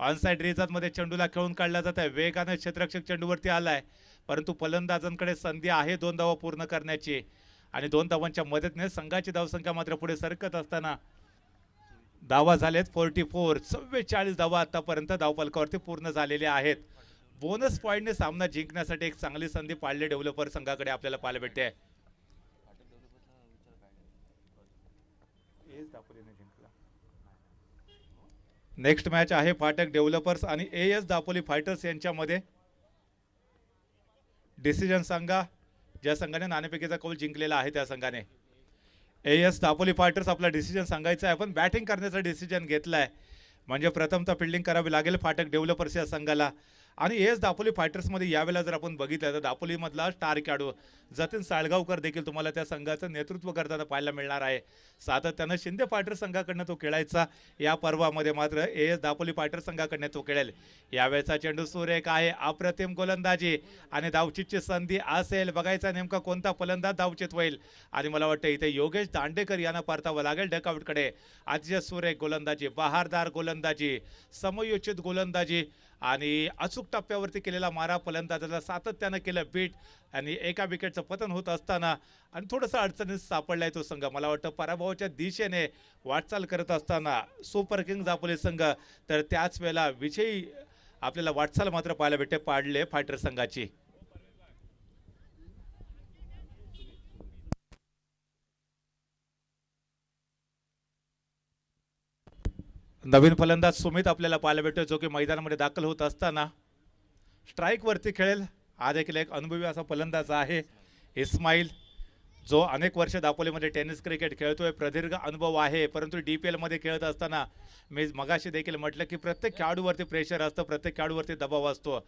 ऑनसाइड रिझनमध्ये चेंडूला खेळून काढला जात आहे. वेगाने क्षेत्ररक्षक चेंडूवरती आलाय, परंतु फलंदाजांकडे संधी आहे 2 धावा पूर्ण करण्याची आणि 2 धावांच्या मदतीने संघाची धावसंख्या मात्र पुढे सरकत असताना धावा झालेत 44. 44 धावा आतापर्यंत धावफलकावरती पूर्ण झालेल्या आहेत. बोनस पॉईंटने सामना जिंकण्यासाठी एक चांगली संधी पाडले डेव्हलपर संघाकडे आपल्याला पाहायला भेटते. नेक्स्ट मॅच आहे फाटक डेव्हलपर्स आणि AS दापोली फायटर्स यांच्यामध्ये. डिसिजन सांगा ज्या संघाने नाणेफेकीचा कौल जिंकलेला आहे त्या संघाने. AS दापोली फायटर्स आपला डिसिजन सांगायचा आहे, पण बॅटिंग करण्याचा डिसिजन घेतलाय म्हणजे प्रथमतः फिल्डिंग करावी लागेल फाटक डेव्हलपर्स या संघाला. आणि AS दापोली फायटर्समध्ये यावेळेला जर आपण बघितलं तर दापोलीमधला स्टार खेळाडू जतीन साळगावकर देखील तुम्हाला त्या संघाचं नेतृत्व करताना पाहायला मिळणार आहे. सातत्यानं शिंदे फायटर्स संघाकडनं तो खेळायचा. या पर्वामध्ये मात्र AS दापोली फायटर्स संघाकडनं तो खेळेल. यावेळेचा चेंडू सुरेख आहे. अप्रतिम गोलंदाजी आणि धावचीतची संधी असेल. बघायचा नेमका कोणता फलंदाज धावचीत होईल आणि मला वाटतं इथे योगेश दांडेकर यांना परतावं लागेल डकआउटकडे. अतिशय सुरेख गोलंदाजी, बहारदार गोलंदाजी, समयोचित गोलंदाजी आणि अचूक टप्प्यावरती केलेला मारा फलंदाजाला सातत्यानं केलं बीट आणि एका विकेटचं पतन होत असताना आणि थोडंसं अडचणीत सापडलाय तो संघ. मला वाटतं पराभवाच्या दिशेने वाटचाल करत असताना सुपर किंग्स दापोली संघ तर त्याच वेळेला विजयी आपल्याला वाटचाल मात्र पाहायला भेटते पाडले फायटर संघाची. नवीन फलंदाज सुमित आपल्याला पाहायला भेटतो जो की मैदानामध्ये दाखल होत असताना स्ट्राईक वरती खेळेल. हा देखील एक अनुभवी असा फलंदाज आहे इस्माईल, जो अनेक वर्ष दापोलीमध्ये टेनिस क्रिकेट खेळतोय. प्रदीर्घ अनुभव आहे, परंतु DPL मध्ये खेळत असताना मी मगाशी देखील म्हटलं की प्रत्येक खेळाडूवरती प्रेशर असतं, प्रत्येक खेळाडूवरती दबाव असतो,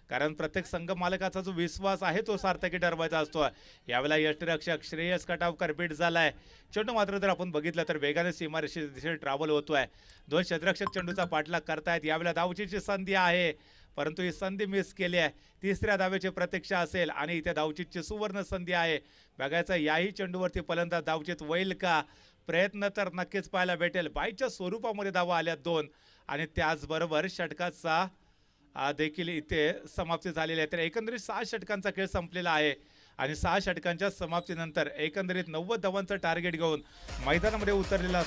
कारण प्रत्येक संघ मालकाचा जो विश्वास आहे तो सार्थकी ठरवायचा असतो. यावेळेला यष्टिरक्षक श्रेयस कटावकर बीट झालाय. चेंडू मात्र जर आपण बघितलं तर वेगाने सीमारेषे दिशेने ट्रॅव्हल होतोय. 2 क्षेत्ररक्षक चेंडूचा पाठलाग करतायत. यावेळेला धावचीची संधी आहे, परंतु ही संधी मिस केली आहे. 3ऱ्या धावेची प्रतीक्षा असेल आणि इथे धावचीतची सुवर्ण संधी आहे. बघायचं याही चेंडूवरती फलंदाज धावचीत होईल का? प्रयत्न तर नक्कीच पाहायला भेटेल. बाईच्या स्वरूपामध्ये धावा आल्या 2 आणि त्याचबरोबर षटकाचा देखील इथे समाप्ती झालेली आहे. तर एकंदरीत 6 षटकांचा खेळ संपलेला आहे आणि 6 षटकांच्या समाप्तीनंतर एकंदरीत 90 धावांचं टार्गेट घेऊन मैदानामध्ये उतरलेला